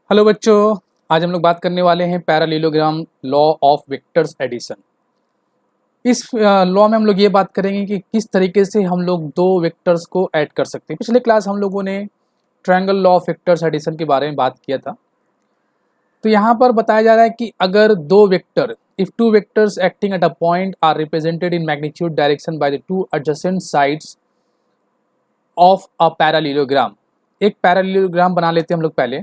Hello बच्चों, आज हम लोग बात करने वाले हैं parallelogram law of vectors addition. इस लॉ में हम लोग ये बात करेंगे कि किस तरीके से हम लोग दो वेक्टर्स को ऐड कर सकते हैं। पिछले क्लास हम लोगों ने triangle law of vectors addition के बारे में बात किया था। तो यहाँ पर बताया जा रहा है कि अगर दो vector, if two vectors acting at a point are represented in magnitude direction by the two adjacent sides of a parallelogram. एक पैरालेलोग्राम बना लेते हैं हम लोग पहले।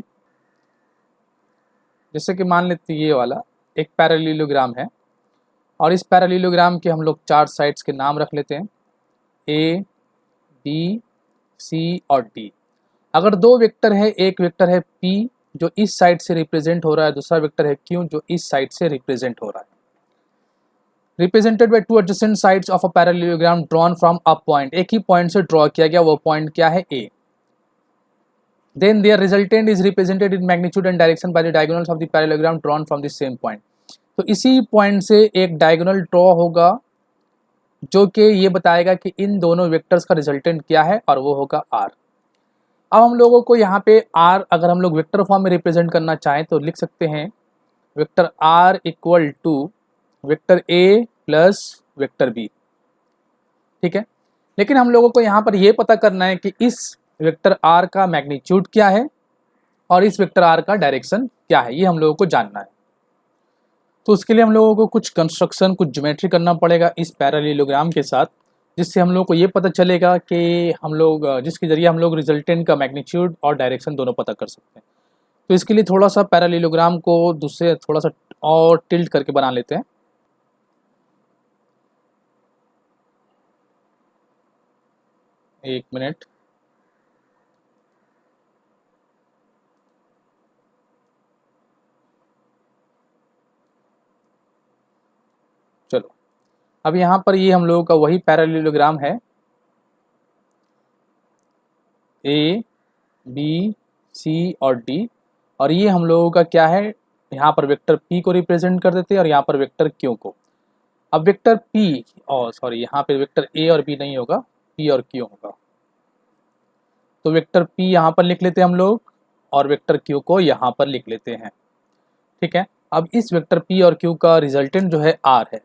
जैसे कि मान लेते ये वाला एक पैरालेलोग्राम है और इस पैरालेलोग्राम के हम लोग चार साइड्स के नाम रख लेते हैं, ए, बी, सी और डी। अगर दो वेक्टर है, एक वेक्टर है पी जो इस साइड से रिप्रेजेंट हो रहा है, दूसरा वेक्टर है क्यू जो इस साइड से रिप्रेजेंट हो रहा है। Represented by two adjacent sides of a parallelogram drawn from a point, एक ही पॉइंट से ड्रॉ किया गया, वो पॉइंट क्या है ए। Then their resultant is represented in magnitude and direction by the diagonals of the parallelogram drawn from the same point। तो इसी point से एक डायगोनल ड्रॉ होगा जो कि ये बताएगा कि इन दोनों वेक्टर्स का रिजल्टेंट क्या है और वो होगा r। अब हम लोगों को यहाँ पे r अगर हम लोग वेक्टर फॉर्म में रिप्रेजेंट करना चाहें तो लिख सकते हैं vector r equal to vector a plus vector b। ठीक है, लेकिन हम लोगों को यहाँ पर ये पता करना है कि इस वेक्टर r का मैग्नीट्यूड क्या है और इस वेक्टर r का डायरेक्शन क्या है, ये हम लोगों को जानना है। तो उसके लिए हम लोगों को कुछ कंस्ट्रक्शन, कुछ ज्योमेट्री करना पड़ेगा इस पैरालेलोग्राम के साथ, जिससे हम लोग को ये पता चलेगा कि हम लोग जिसके जरिए हम लोग रिजल्टेंट का मैग्नीट्यूड और डायरेक्शन दोनों पता कर सकते हैं। तो इसके लिए थोड़ा सा पैरालेलोग्राम को दूसरे थोड़ा सा और टिल्ट करके बना लेते हैं। एक मिनट। चलो, अब यहाँ पर ये हम लोगों का वही पैरालेलोग्राम है, ए, बी, सी और डी। और ये हम लोगों का क्या है, यहाँ पर वेक्टर p को रिप्रेजेंट कर देते हैं और यहाँ पर वेक्टर q को। अब वेक्टर p और सॉरी यहाँ पे वेक्टर a और b नहीं होगा, p और q होगा। तो वेक्टर p यहाँ पर लिख लेते हैं हम लोग और वेक्टर q को यहाँ पर लिख लेते हैं। ठीक है, अब इस वेक्टर p और q का रिजल्टेंट जो है r है।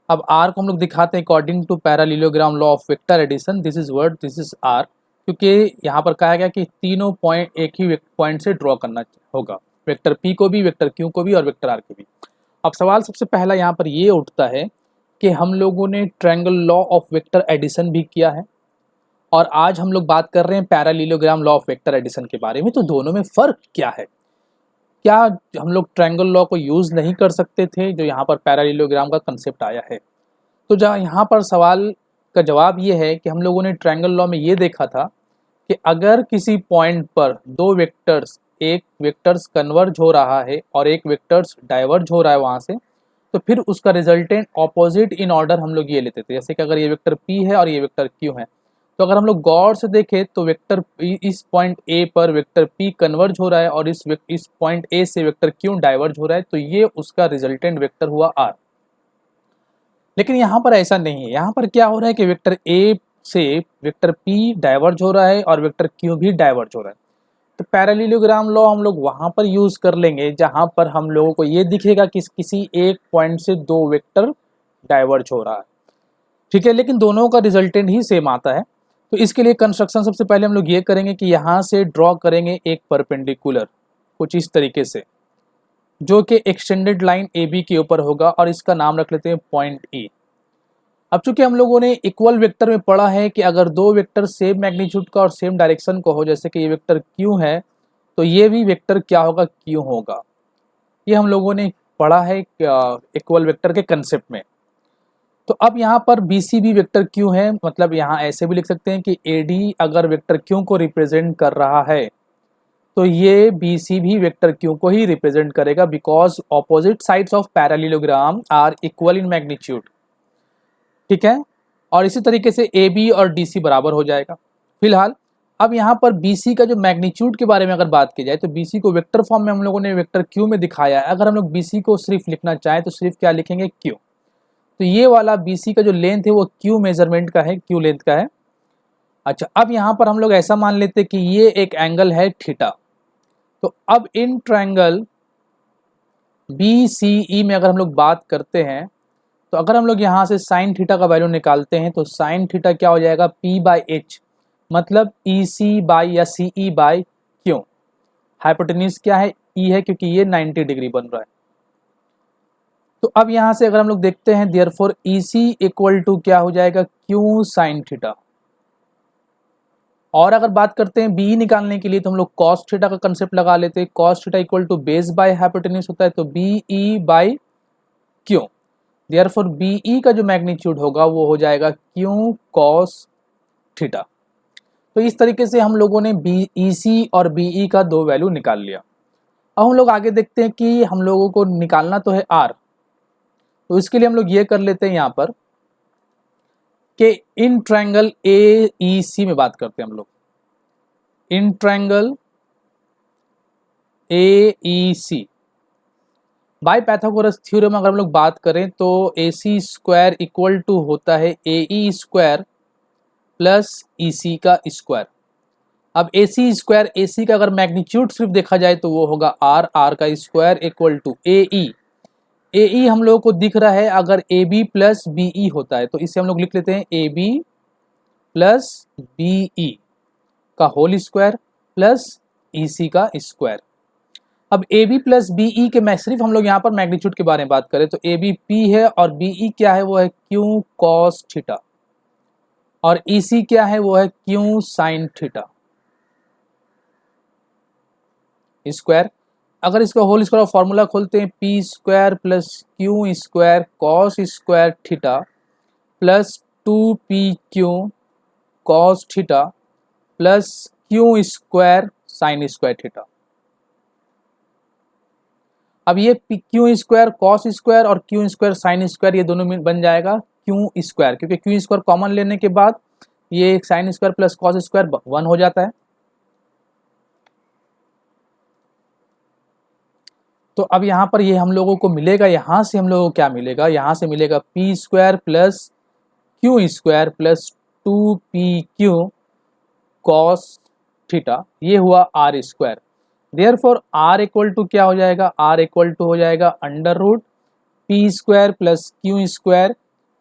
अब r को हम लोग दिखाते हैं according to parallelogram law of vector addition, this is word, this is r, क्योंकि यहाँ पर कहा गया कि तीनों पॉइंट एक ही पॉइंट से ड्रॉ करना होगा, वेक्टर p को भी, वेक्टर q को भी और वेक्टर r को भी। अब सवाल सबसे पहला यहाँ पर ये उठता है कि हम लोगों ने triangle law of vector addition भी किया है और आज हम लोग बात कर रहे हैं parallelogram law of vector addition के बारे में। तो दोनों में फ़र्क क्या है? क्या हम लोग ट्रायंगल लॉ को यूज़ नहीं कर सकते थे जो यहाँ पर पैरालेलोग्राम का कंसेप्ट आया है? तो जहाँ यहाँ पर सवाल का जवाब ये है कि हम लोगों ने ट्रायंगल लॉ में ये देखा था कि अगर किसी पॉइंट पर दो वेक्टर्स, एक वेक्टर्स कन्वर्ज हो रहा है और एक वेक्टर्स डाइवर्ज हो रहा है वहाँ से, तो फिर उसका रिजल्टेंट ऑपोजिट इन ऑर्डर हम लोग ये लेते थे। जैसे कि अगर ये वेक्टर p है और ये वेक्टर q है, तो अगर हम लोग गौर से देखें तो वेक्टर इस पॉइंट a पर वेक्टर p कन्वर्ज हो रहा है और इस पॉइंट a से वेक्टर q डाइवर्ज हो रहा है, तो ये उसका रिजल्टेंट वेक्टर हुआ r। लेकिन यहाँ पर ऐसा नहीं है, यहाँ पर क्या हो रहा है कि वेक्टर a से वेक्टर p डाइवर्ज हो रहा है और वेक्टर q भी डाइवर्ज हो रहा है। तो पैरालेलोग्राम लॉ हम लोग वहाँ पर यूज़ कर लेंगे जहाँ पर हम लोगों को ये दिखेगा कि किसी एक पॉइंट से दो वेक्टर डाइवर्ज हो रहा है। ठीक है, लेकिन दोनों का रिजल्टेंट ही सेम आता है। तो इसके लिए कंस्ट्रक्शन सबसे पहले हम लोग ये करेंगे कि यहाँ से ड्रॉ करेंगे एक परपेंडिकुलर कुछ इस तरीके से, जो कि एक्सटेंडेड लाइन ए बी के ऊपर होगा और इसका नाम रख लेते हैं पॉइंट ई। अब चूंकि हम लोगों ने इक्वल वेक्टर में पढ़ा है कि अगर दो वेक्टर सेम मैग्नीट्यूड का और सेम डायरेक्शन को हो, जैसे कि ये वेक्टर क्यू है तो ये भी वेक्टर क्या होगा, क्यू होगा। ये हम लोगों ने पढ़ा है इक्वल वेक्टर के कंसेप्ट में। तो अब यहाँ पर बी सी भी वेक्टर क्यू है, मतलब यहाँ ऐसे भी लिख सकते हैं कि ए डी अगर वेक्टर क्यू को रिप्रेजेंट कर रहा है तो ये बी सी भी वेक्टर क्यू को ही रिप्रेजेंट करेगा, because opposite sides of parallelogram are equal in magnitude. ठीक है, और इसी तरीके से ए बी और डी सी बराबर हो जाएगा। फिलहाल अब यहाँ पर बी सी का जो मैग्नीट्यूड के बारे में अगर बात की जाए तो बी सी को वेक्टर फॉर्म में हम लोगों ने वेक्टर क्यू में दिखाया है। अगर हम लोग बी सी को सिर्फ लिखना चाहें तो सिर्फ क्या लिखेंगे, क्यू। तो ये वाला बी सी का जो लेंथ है वो क्यू मेजरमेंट का है, क्यू लेंथ का है। अच्छा, अब यहाँ पर हम लोग ऐसा मान लेते हैं कि ये एक एंगल है थीटा। तो अब इन ट्रायंगल BCE में अगर हम लोग बात करते हैं, तो अगर हम लोग यहाँ से साइन थीटा का वैल्यू निकालते हैं तो साइन थीटा क्या हो जाएगा, P/H, मतलब EC बाई या CE बाई क्यों। हाइपोटेन्यूज क्या है, E है, क्योंकि ये 90 डिग्री बन रहा है। तो अब यहाँ से अगर हम लोग देखते हैं, देयरफॉर EC इक्वल टू क्या हो जाएगा, Q साइन थीटा। और अगर बात करते हैं BE निकालने के लिए तो हम लोग कॉस थीटा का कंसेप्ट लगा लेते हैं। Cos theta equal to base by hypotenuse होता है, तो BE by Q. Therefore BE का जो मैग्नीट्यूड होगा वो हो जाएगा Q कॉस थीटा। तो इस तरीके से हम लोगों ने EC और BE का दो वैल्यू निकाल लिया। अब हम लोग आगे देखते हैं कि हम लोगों को निकालना तो है R, तो इसके लिए हम लोग ये कर लेते हैं यहाँ पर कि इन ट्रायंगल AEC में बात करते हैं हम लोग। In triangle AEC by Pythagoras theorem अगर हम लोग बात करें तो AC स्क्वायर इक्वल टू होता है AE स्क्वायर प्लस EC का स्क्वायर। अब AC स्क्वायर AC का अगर मैग्नीट्यूड सिर्फ देखा जाए तो वो होगा R का स्क्वायर इक्वल टू AE हम लोगों को दिख रहा है अगर AB प्लस BE होता है, तो इसे हम लोग लिख लेते हैं AB प्लस BE का होल स्क्वायर प्लस EC का स्क्वायर। अब AB प्लस BE के मैं सिर्फ हम लोग यहाँ पर मैग्नीट्यूड के बारे में बात करें तो AB P है और BE क्या है, वो है Q कॉस थीटा, और EC क्या है, वो है Q साइन थीटा स्क्वायर। अगर इसका होल स्क्वायर फॉर्मूला खोलते हैं, P square plus Q square cos square theta plus 2PQ cos theta plus Q square sine square theta. अब ये Q स्क्वायर कॉस स्क्वायर और Q स्क्वायर साइन स्क्वायर ये दोनों में बन जाएगा Q स्क्वायर, क्योंकि Q स्क्वायर कॉमन लेने के बाद ये sine square plus cos square 1 हो जाता है। तो अब यहाँ पर ये हम लोगों को मिलेगा, यहाँ से हम लोगों को क्या मिलेगा, यहाँ से मिलेगा P square plus Q square plus 2PQ cos theta, ये हुआ R square. Therefore R equal to क्या हो जाएगा, R इक्वल टू हो जाएगा under root P square plus Q square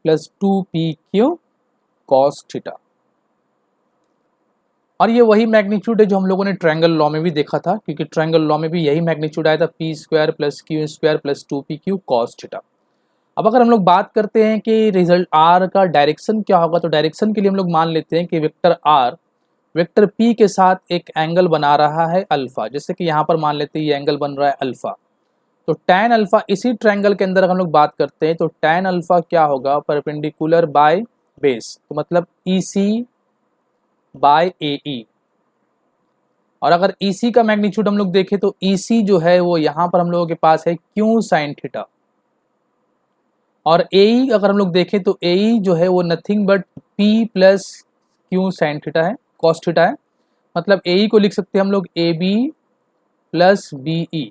plus 2PQ cos theta. और ये वही मैग्नीट्यूड है जो हम लोगों ने ट्रायंगल लॉ में भी देखा था, क्योंकि ट्रायंगल लॉ में भी यही मैग्नीट्यूड आया था, P square plus Q square plus 2PQ cos theta. अब अगर हम लोग बात करते हैं कि रिजल्ट R का डायरेक्शन क्या होगा, तो डायरेक्शन के लिए हम लोग मान लेते हैं कि वेक्टर R वेक्टर P के साथ एक एंगल बना रहा है अल्फा, जैसे कि यहाँ पर मान लेते हैं ये एंगल बन रहा है अल्फा। तो टैन अल्फा, इसी ट्रायंगल के अंदर अगर हम लोग बात करते हैं तो टैन अल्फा क्या होगा, परपेंडिकुलर बाय बेस, तो मतलब EC बाय AE। और अगर EC का मैग्नीट्यूड हम लोग देखें तो EC जो है वो यहाँ पर हम लोगों के पास है Q साइन थीटा, और AE अगर हम लोग देखें तो AE जो है वो nothing but P plus Q sine theta है, कॉस थीटा है। मतलब AE को लिख सकते हैं हम लोग AB प्लस BE।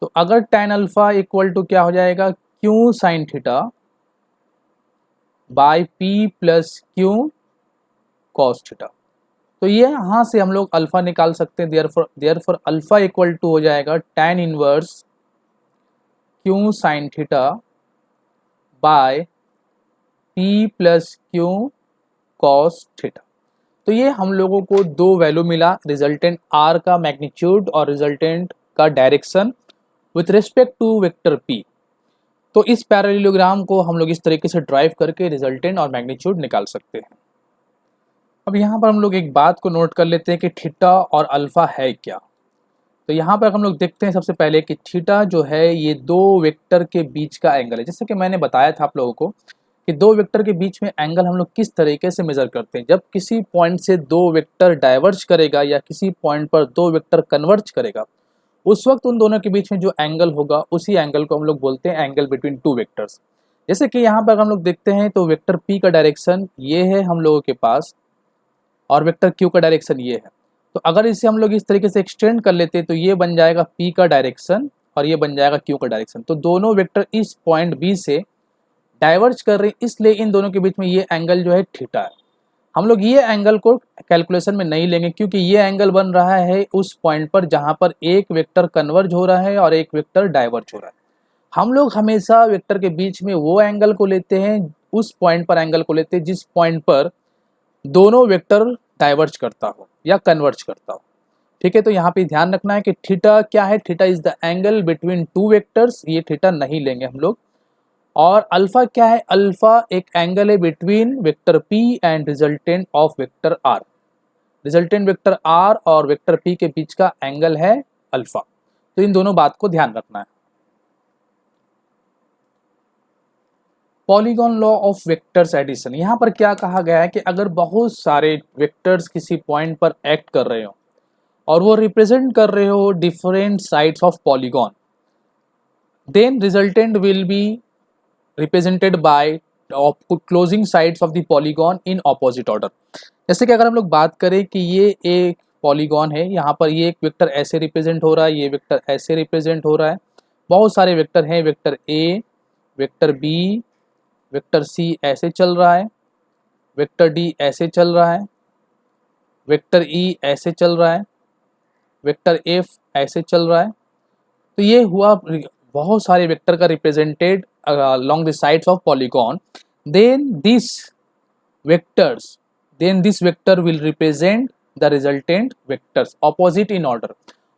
तो अगर टैन अल्फा इक्वल टू क्या हो जाएगा, Q sine theta by P plus Q cos theta, तो ये यहाँ से हम लोग अल्फा निकाल सकते हैं। देयरफॉर अल्फा इक्वल टू हो जाएगा tan inverse Q sine theta by P plus Q cos theta. तो ये हम लोगों को दो वैल्यू मिला, रिजल्टेंट R का मैग्नीट्यूड और रिजल्टेंट का direction with respect to vector P। तो इस पैरेललोग्राम को हम लोग इस तरीके से ड्राइव करके रिजल्टेंट और मैग्नीट्यूड निकाल सकते हैं। अब यहाँ पर हम लोग एक बात को नोट कर लेते हैं कि थीटा और अल्फा है क्या। तो यहाँ पर हम लोग देखते हैं सबसे पहले कि थीटा जो है ये दो वेक्टर के बीच का एंगल है। जैसे कि मैंने बताया था आप लोगों को कि दो वेक्टर के बीच में एंगल हम लोग किस तरीके से मेजर करते हैं। जब किसी पॉइंट से दो वेक्टर डाइवर्ज करेगा या किसी पॉइंट पर दो वेक्टर कन्वर्ज करेगा, उस वक्त उन दोनों के बीच में जो एंगल होगा उसी एंगल को हम लोग बोलते हैं एंगल बिटवीन टू वेक्टर्स। जैसे कि यहाँ पर हम लोग देखते हैं तो वेक्टर P का डायरेक्शन ये है हम लोगों के पास, और वेक्टर Q का डायरेक्शन ये है। तो अगर इसे हम लोग इस तरीके से एक्सटेंड कर लेते हैं तो ये बन जाएगा P का डायरेक्शन और ये बन जाएगा Q का डायरेक्शन। तो दोनों वेक्टर इस पॉइंट B से डाइवर्ज कर रहे हैं, इसलिए इन दोनों के बीच में ये एंगल जो है थीटा है। हम लोग ये एंगल को कैलकुलेशन में नहीं लेंगे, क्योंकि ये एंगल बन रहा है उस पॉइंट पर जहाँ पर एक वेक्टर कन्वर्ज हो रहा है और एक वेक्टर डाइवर्ज हो रहा है। हम लोग हमेशा वेक्टर के बीच में वो एंगल को लेते हैं, उस पॉइंट पर एंगल को लेते हैं जिस पॉइंट पर दोनों वेक्टर डाइवर्ज करता हो या कन्वर्ज करता हो। ठीक है, तो यहाँ पे ध्यान रखना है कि थीटा क्या है, theta is the angle between two vectors, ये थीटा नहीं लेंगे हम लोग। और अल्फा क्या है, अल्फा एक एंगल है between vector p and resultant of vector r। Resultant vector r और वेक्टर p के बीच का एंगल है अल्फा। तो इन दोनों बात को ध्यान रखना है। Polygon law of vectors addition, यहाँ पर क्या कहा गया है कि अगर बहुत सारे वेक्टर्स किसी पॉइंट पर एक्ट कर रहे हो और वो रिप्रेजेंट कर रहे हो different sides of polygon, then resultant will be represented by closing sides of the polygon in opposite order. जैसे कि अगर हम लोग बात करें कि ये एक पॉलीगॉन है, यहाँ पर ये एक वेक्टर ऐसे रिप्रेजेंट हो रहा है, ये वेक्टर ऐसे रिप्रेजेंट हो रहा है, बहुत सारे वेक्टर हैं, vector A, vector B, vector C ऐसे चल रहा है, वेक्टर डी ऐसे चल रहा है, वेक्टर ई ऐसे चल रहा है, वेक्टर एफ ऐसे चल रहा है। तो ये हुआ बहुत सारे वेक्टर का represented along the sides of polygon, then this vector will represent the resultant vectors opposite in order।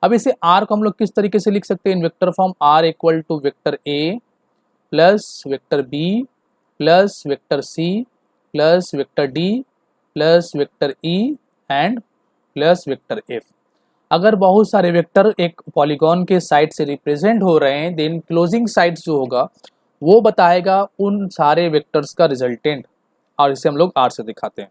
अब इसे r को हम लोग किस तरीके से लिख सकते हैं, in vector form r equal to vector a plus vector b plus vector c plus vector d plus vector e and plus vector f। अगर बहुत सारे वेक्टर एक पॉलीगॉन के साइड से रिप्रेजेंट हो रहे हैं, देन क्लोजिंग साइड्स जो होगा वो बताएगा उन सारे वेक्टर्स का रिजल्टेंट, और इसे हम लोग R से दिखाते हैं।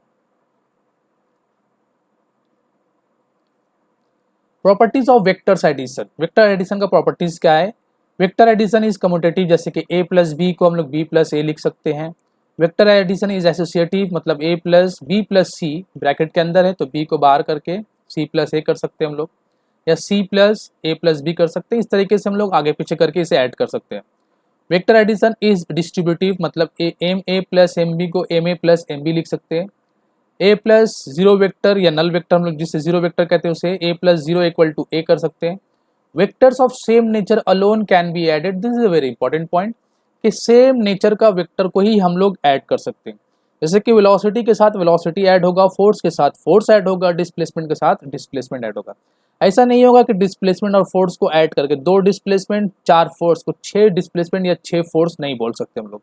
Properties of vectors addition, vector addition का प्रॉपर्टीज क्या है। वेक्टर एडिशन इज कम्यूटेटिव, जैसे कि a प्लस बी को हम लोग b प्लस ए लिख सकते हैं। वेक्टर एडिशन इज एसोसिएटिव, मतलब a plus B plus C bracket के अंदर है तो b को बाहर करके c प्लस ए कर सकते हैं हम लोग, या c प्लस ए प्लस बी कर सकते हैं। इस तरीके से हम लोग आगे पीछे करके इसे ऐड कर सकते हैं। वेक्टर एडिशन इज डिस्ट्रीब्यूटिव, मतलब m a plus m b को m a plus m b लिख सकते हैं। ए प्लस जीरो वेक्टर या नल वेक्टर हम लोग जिसे जीरो वेक्टर कहते हैं उसे A plus zero equal to A कर सकते हैं। Vectors of same nature alone can be added, this is a very important point कि सेम नेचर का वेक्टर को ही हम लोग ऐड कर सकते हैं। जैसे कि वेलोसिटी के साथ वेलोसिटी ऐड होगा, फोर्स के साथ फोर्स ऐड होगा, डिस्प्लेसमेंट के साथ डिस्प्लेसमेंट ऐड होगा। ऐसा नहीं होगा कि डिस्प्लेसमेंट और फोर्स को ऐड करके दो डिस्प्लेसमेंट चार फोर्स को छह डिस्प्लेसमेंट या छह फोर्स नहीं बोल सकते हम लोग।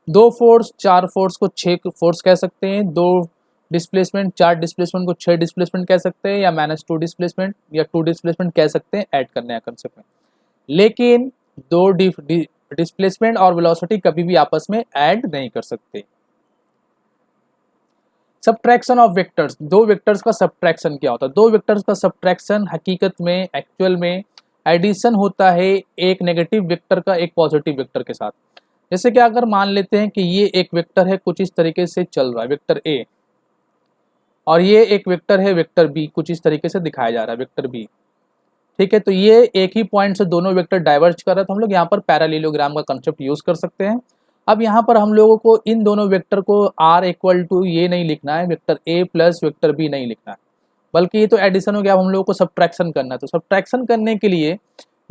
दो फोर्स चार फोर्स को छह फोर्स कह सकते हैं, दो डिस्प्लेसमेंट चार डिस्प्लेसमेंट को छह डिस्प्लेसमेंट कह सकते हैं, या -2 डिस्प्लेसमेंट या 2 डिस्प्लेसमेंट कह सकते हैं ऐड करने का कंसेप्ट में। लेकिन दो डिस्प्लेसमेंट और वेलोसिटी कभी भी आपस में ऐड नहीं कर सकते। सब्ट्रैक्शन ऑफ वेक्टर्स, दो वेक्टर्स का सब्ट्रैक्शन क्या होता है। दो वेक्टर्स का सब्ट्रैक्शन हकीकत में एक्चुअल में एडिशन होता है एक नेगेटिव वेक्टर का एक पॉजिटिव वेक्टर के साथ। जैसे कि अगर मान लेते हैं कि ये एक वेक्टर है कुछ इस तरीके से चल रहा है वेक्टर ए, और ये एक वेक्टर है वेक्टर बी कुछ इस तरीके से दिखाया जा रहा है वेक्टर बी। ठीक है, तो ये एक ही पॉइंट से दोनों वेक्टर डाइवर्ज कर रहा है, तो हम लोग यहाँ पर पैरेललोग्राम का कंसेप्ट यूज कर सकते हैं। अब यहाँ पर हम लोगों को इन दोनों वेक्टर को r इक्वल टू ये नहीं लिखना है, vector a plus vector b नहीं लिखना है, बल्कि ये तो एडिशन हो गया। अब हम लोगों को सब्ट्रैक्शन करना है, तो सब्ट्रैक्शन करने के लिए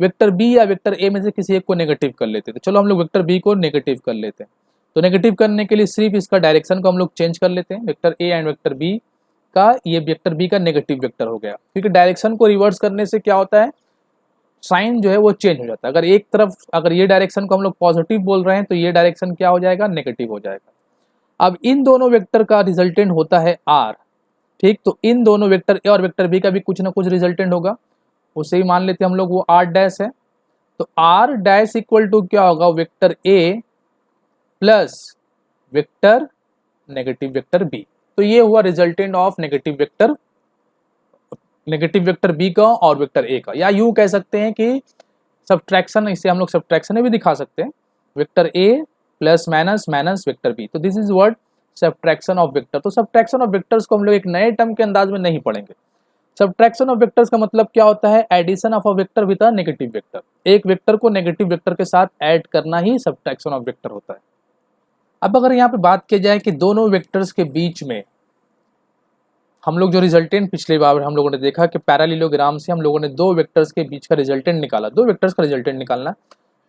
वेक्टर b या वेक्टर a में से किसी एक को नेगेटिव कर लेते हैं। तो चलो हम लोग वेक्टर b को नेगेटिव कर लेते हैं। तो नेगेटिव करने के लिए सिर्फ इसका डायरेक्शन को हम लोग चेंज कर लेते हैं, vector a and vector b का, ये वेक्टर b का नेगेटिव वेक्टर हो गया। क्योंकि डायरेक्शन को रिवर्स करने से क्या होता है, साइन जो है वो चेंज हो जाता है। अगर एक तरफ अगर ये डायरेक्शन को हम लोग पॉजिटिव बोल रहे हैं तो ये डायरेक्शन क्या हो जाएगा, नेगेटिव हो जाएगा। अब इन दोनों वेक्टर का रिजल्टेंट होता है r। ठीक, तो इन दोनों वेक्टर ए और वेक्टर बी का भी कुछ ना कुछ रिजल्टेंट होगा, उसे ही मान लेते हैं हम लोग वो r डैश है। तो r डैश इक्वल टू क्या होगा, vector a plus vector negative vector b। तो ये हुआ resultant of negative vector B का और वेक्टर ए का, या यूं कह सकते हैं कि सब्ट्रैक्शन, इसे हम लोग सब्ट्रैक्शन में भी दिखा सकते हैं, वेक्टर ए plus minus minus vector B. तो this is word subtraction of vector. तो सब्ट्रैक्शन ऑफ वेक्टर्स को हम लोग एक नए टर्म के अंदाज में नहीं पढ़ेंगे। सब्ट्रैक्शन ऑफ वेक्टर्स का मतलब क्या होता है, addition of a vector with a negative vector. एक वेक्टर को नेगेटिव वेक्टर के साथ ऐड करना ही सब्ट्रैक्शन ऑफ वेक्टर होता है। अब अगर यहाँ पे बात की जाए कि दोनों वेक्टर्स के बीच में हम लोग जो रिजल्टेंट पिछले बार हम लोगों ने देखा कि पैरेललोग्राम से हम लोगों ने दो वेक्टर्स के बीच का रिजल्टेंट निकाला, दो वेक्टर्स का रिजल्टेंट निकालना।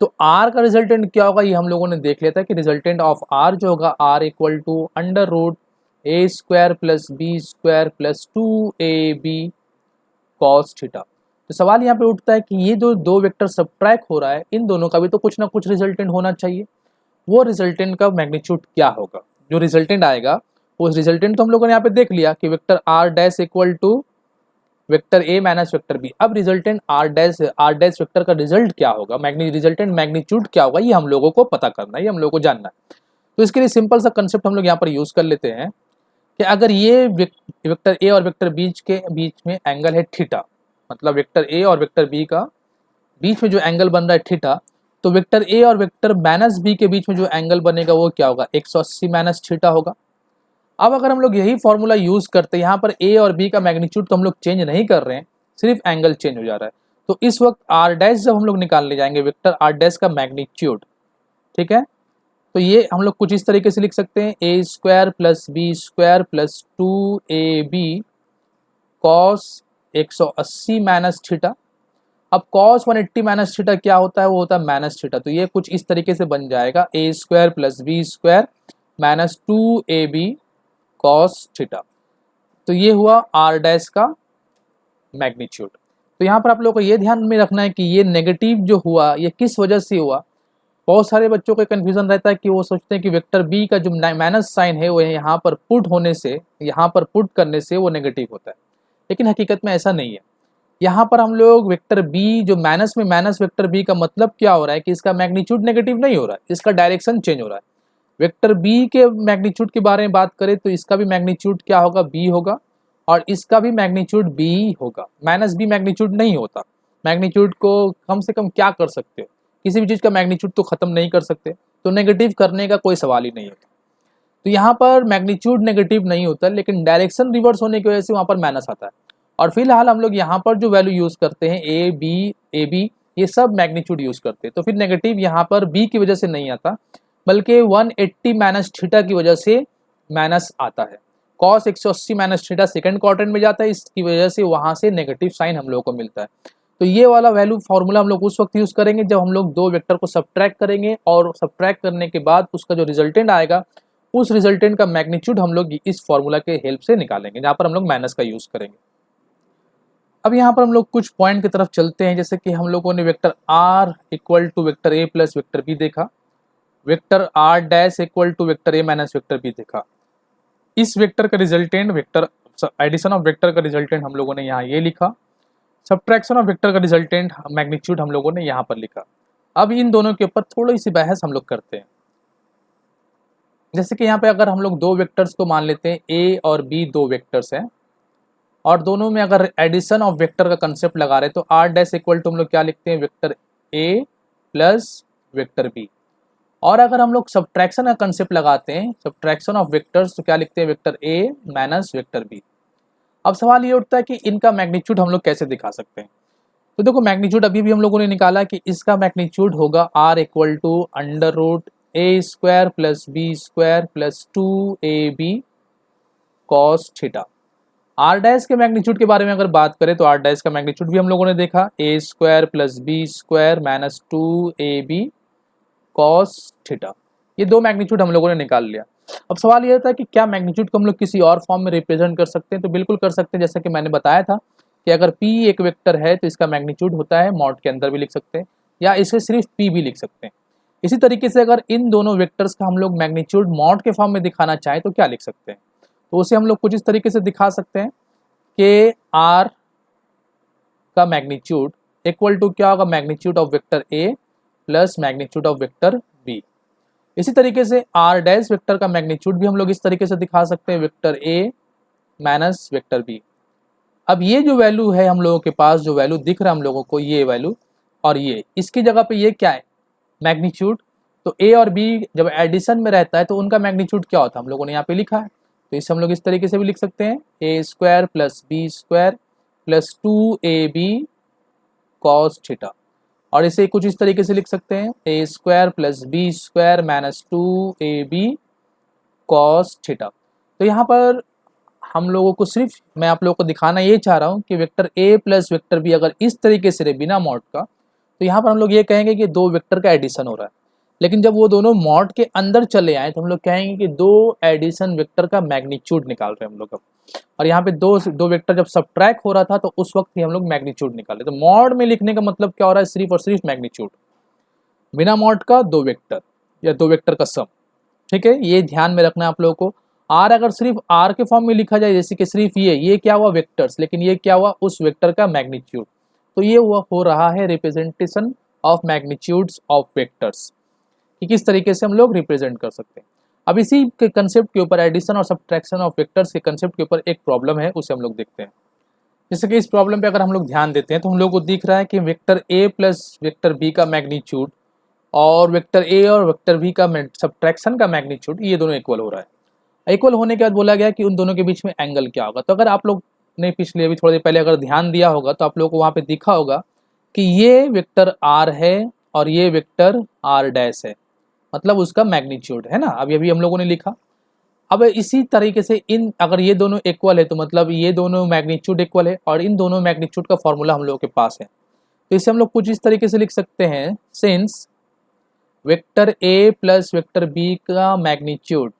तो आर का रिजल्टेंट क्या होगा ये हम लोगों ने देख लिया था कि रिजल्टेंट ऑफ आर जो होगा R equal to under root A square plus B square plus 2ab cos theta. तो सवाल यहाँ पे उठता है कि ये जो दो वेक्टर सबट्रैक्ट हो रहा है इन दोनों का भी तो कुछ ना कुछ रिजल्टेंट होना चाहिए, वो रिजल्टेंट का मैग्नीट्यूड क्या होगा, जो रिजल्टेंट आएगा उस रिजल्टेंट तो हम लोगों ने यहाँ पे देख लिया कि vector are dash equal to vector A minus vector B. अब रिजल्टेंट आर डैश वेक्टर का रिजल्ट क्या होगा, रिजल्टेंट मैग्नीट्यूड क्या होगा, ये हम लोगों को पता करना है, ये हम लोगों को जानना है। तो इसके लिए सिंपल सा कंसेप्ट हम लोग यहाँ पर यूज कर लेते हैं कि अगर ये वेक्टर ए और वेक्टर बीच में एंगल है थीटा, मतलब वेक्टर ए और वेक्टर बी का बीच में जो एंगल बन रहा है थीटा, तो वेक्टर ए और वेक्टर माइनस बी के बीच में जो एंगल बनेगा वो क्या होगा, 180 माइनस थीटा होगा। अब अगर हम लोग यही फॉर्मूला यूज करते हैं, यहाँ पर ए और बी का मैग्नीट्यूड तो हम लोग चेंज नहीं कर रहे हैं, सिर्फ एंगल चेंज हो जा रहा है। तो इस वक्त आर डैश जब हम लोग निकालने जाएंगे वेक्टर आर डैश का मैग्नीट्यूड, ठीक है, तो ये हम लोग कुछ इस तरीके से लिख सकते हैं a square plus B square plus 2ab cos 180 minus theta. अब कॉस 180 माइनस थीटा क्या होता है, वो होता है माइनस थीटा। तो ये कुछ इस तरीके से बन जाएगा a square plus B square minus 2ab cos theta. तो ये हुआ आर डैश का मैग्नीट्यूड। तो यहाँ पर आप लोगों को ये ध्यान में रखना है कि ये नेगेटिव जो हुआ ये किस वजह से हुआ। बहुत सारे बच्चों को कन्फ्यूजन रहता है कि वो सोचते हैं कि वेक्टर बी का जो माइनस साइन है वो यहाँ पर पुट होने से, यहाँ पर पुट करने से वो नेगेटिव होता है, लेकिन हकीकत में ऐसा नहीं है। यहाँ पर हम लोग वेक्टर बी जो माइनस में माइनस वेक्टर बी का मतलब क्या हो रहा है कि इसका मैग्नीट्यूड नेगेटिव नहीं हो रहा है, इसका डायरेक्शन चेंज हो रहा है। वेक्टर बी के मैग्नीट्यूड के बारे में बात करें तो इसका भी मैग्नीट्यूड क्या होगा, बी होगा, और इसका भी मैग्नीट्यूड बी होगा। माइनस बी मैग्नीट्यूड नहीं होता। मैग्नीट्यूड को कम से कम क्या कर सकते हो, किसी भी चीज़ का मैग्नीट्यूड तो खत्म नहीं कर सकते, तो नेगेटिव करने का कोई सवाल ही नहीं होता। तो यहाँ पर मैग्नीट्यूड नेगेटिव नहीं होता, लेकिन डायरेक्शन रिवर्स होने की वजह से वहाँ पर माइनस आता है। और फिलहाल हम लोग यहाँ पर जो वैल्यू यूज़ करते हैं ए बी ये सब मैग्नीट्यूड यूज़ करते हैं, तो फिर नेगेटिव यहाँ पर बी की वजह से नहीं आता, बल्कि 180 माइनस थीटा की वजह से माइनस आता है। Cos 180 minus theta second quadrant में जाता है, इसकी वजह से वहाँ से नेगेटिव साइन हम लोगों को मिलता है। तो ये वाला वैल्यू फार्मूला हम लोग उस वक्त यूज़ करेंगे जब हम लोग दो वेक्टर को सब्ट्रैक्ट करेंगे, और सब्ट्रैक्ट करने के बाद उसका जो रिजल्टेंट आएगा उस रिजल्टेंट का मैग्नीट्यूड हम लोग इस फार्मूला के हेल्प से निकालेंगे, जहाँ पर हम लोग माइनस का यूज़ करेंगे। अब यहाँ पर हम लोग कुछ पॉइंट की तरफ चलते हैं, जैसे कि हम लोगों ने vector are equal to vector A plus vector b देखा, vector are dash equal to vector A minus vector b देखा। इस वेक्टर का resultant vector addition of vector का रिजल्टेंट हम लोगों ने यहाँ ये लिखा, सब्ट्रैक्शन ऑफ वेक्टर का रिजल्टेंट मैग्नीट्यूड हम लोगों ने यहाँ पर लिखा। अब इन दोनों के ऊपर थोड़ी सी बहस हम लोग करते हैं। जैसे कि यहाँ पे अगर हम लोग दो वेक्टर्स को मान लेते हैं ए और बी, दो वेक्टर्स हैं, और दोनों में अगर एडिशन ऑफ वेक्टर का कंसेप्ट लगा रहे तो आर डैश इक्वल टू हम लोग क्या लिखते हैं, वेक्टर ए प्लस वेक्टर बी। और अगर हम लोग सब्ट्रैक्शन का कंसेप्ट लगाते हैं, सब्ट्रैक्शन ऑफ वेक्टर्स, तो क्या लिखते हैं, वेक्टर ए माइनस वेक्टर बी। अब सवाल ये उठता है कि इनका मैग्नीट्यूड हम लोग कैसे दिखा सकते हैं। तो देखो मैग्नीट्यूड अभी भी हम लोगों ने निकाला कि इसका मैग्नीट्यूड होगा R equal to under root A square plus B square plus 2ab cos theta. R dash के मैग्नीट्यूड के बारे में अगर बात करें तो आर डैश का मैग्नीट्यूड भी हम लोगों ने देखा, a square plus B square minus 2ab cos theta. ये दो मैग्नीट्यूड हम लोगों ने निकाल लिया। अब सवाल ये था कि क्या मैग्नीट्यूड को हम लोग किसी और फॉर्म में रिप्रेजेंट कर सकते हैं, तो बिल्कुल कर सकते हैं। जैसा कि मैंने बताया था कि अगर P एक वेक्टर है तो इसका मैग्नीट्यूड होता है, मॉड के अंदर भी लिख सकते हैं, या इसे सिर्फ P भी लिख सकते हैं। इसी तरीके से अगर इन दोनों वेक्टर्स का हम लोग मैग्नीट्यूड मॉड के फॉर्म में दिखाना चाहें तो क्या लिख सकते हैं, तो उसे हम लोग कुछ इस तरीके से दिखा सकते हैं कि R का मैग्नीट्यूड इक्वल टू क्या होगा, magnitude of vector A plus magnitude of vector B. इसी तरीके से आर डैश वेक्टर का मैग्नीट्यूड भी हम लोग इस तरीके से दिखा सकते हैं, वेक्टर ए माइनस वेक्टर बी। अब ये जो वैल्यू है हम लोगों के पास, जो वैल्यू दिख रहा है हम लोगों को, ये वैल्यू और ये, इसकी जगह पे ये क्या है, मैग्नीट्यूड। तो ए और बी जब एडिशन में रहता है तो उनका मैग्नीट्यूड क्या होता है, हम लोगों ने यहाँ पे लिखा है। तो इसे हम लोग इस तरीके से भी लिख सकते हैं, a square plus B square plus 2ab cos theta. और इसे कुछ इस तरीके से लिख सकते हैं, a square plus B square minus 2ab cos theta. तो यहाँ पर हम लोगों को सिर्फ मैं आप लोगों को दिखाना ये चाह रहा हूँ कि वेक्टर ए प्लस वेक्टर बी अगर इस तरीके से रहे बिना मॉड का, तो यहाँ पर हम लोग ये कहेंगे कि दो वेक्टर का एडिशन हो रहा है। लेकिन जब वो दोनों मॉड के अंदर चले आए तो हम लोग कहेंगे कि दो एडिशन वेक्टर का मैग्नीट्यूड निकाल रहे हैं हम लोग अब। और यहाँ पे दो दो वेक्टर जब सबट्रैक्ट हो रहा था तो उस वक्त ही हम लोग मैग्नीट्यूड निकाले। तो मॉड में लिखने का मतलब क्या हो रहा है, सिर्फ और सिर्फ मैग्नीट्यूड, बिना मॉड का दो वेक्टर या दो वेक्टर का सम। ठीक है, ये ध्यान में रखना है आप लोगों को। आर अगर सिर्फ आर के फॉर्म में लिखा जाए, जैसे कि सिर्फ ये क्या हुआ वेक्टर्स, लेकिन ये क्या हुआ उस वेक्टर का मैग्नीट्यूड, तो ये हुआ हो रहा है representation of magnitudes of vectors, कि किस तरीके से हम लोग रिप्रेजेंट कर सकते हैं। अब इसी के कंसेप्ट के ऊपर, एडिशन और सब्ट्रैक्शन ऑफ वेक्टर्स के कंसेप्ट के ऊपर एक प्रॉब्लम है, उसे हम लोग देखते हैं। जैसे कि इस प्रॉब्लम पे अगर हम लोग ध्यान देते हैं तो हम लोग को दिख रहा है कि वेक्टर ए प्लस वेक्टर बी का मैग्नीट्यूड और वेक्टर ए और वेक्टर बी का सब्ट्रैक्शन का मैग्नीट्यूड, ये दोनों इक्वल हो रहा है। इक्वल होने के बाद बोला गया कि उन दोनों के बीच में एंगल क्या होगा। तो अगर आप लोग ने पिछले अभी थोड़ी देर पहले अगर ध्यान दिया होगा तो आप लोगों को वहाँ पे दिखा होगा कि ये वेक्टर आर है और ये वेक्टर आर डैश है, मतलब उसका मैग्नीट्यूड है ना, अभी हम लोगों ने लिखा। अब इसी तरीके से इन अगर ये दोनों इक्वल है तो मतलब ये दोनों मैग्नीट्यूड इक्वल है, और इन दोनों मैग्नीट्यूड का फॉर्मूला हम लोगों के पास है। तो इसे हम लोग कुछ इस तरीके से लिख सकते हैं, सिंस वेक्टर ए प्लस वेक्टर बी का मैग्नीट्यूड,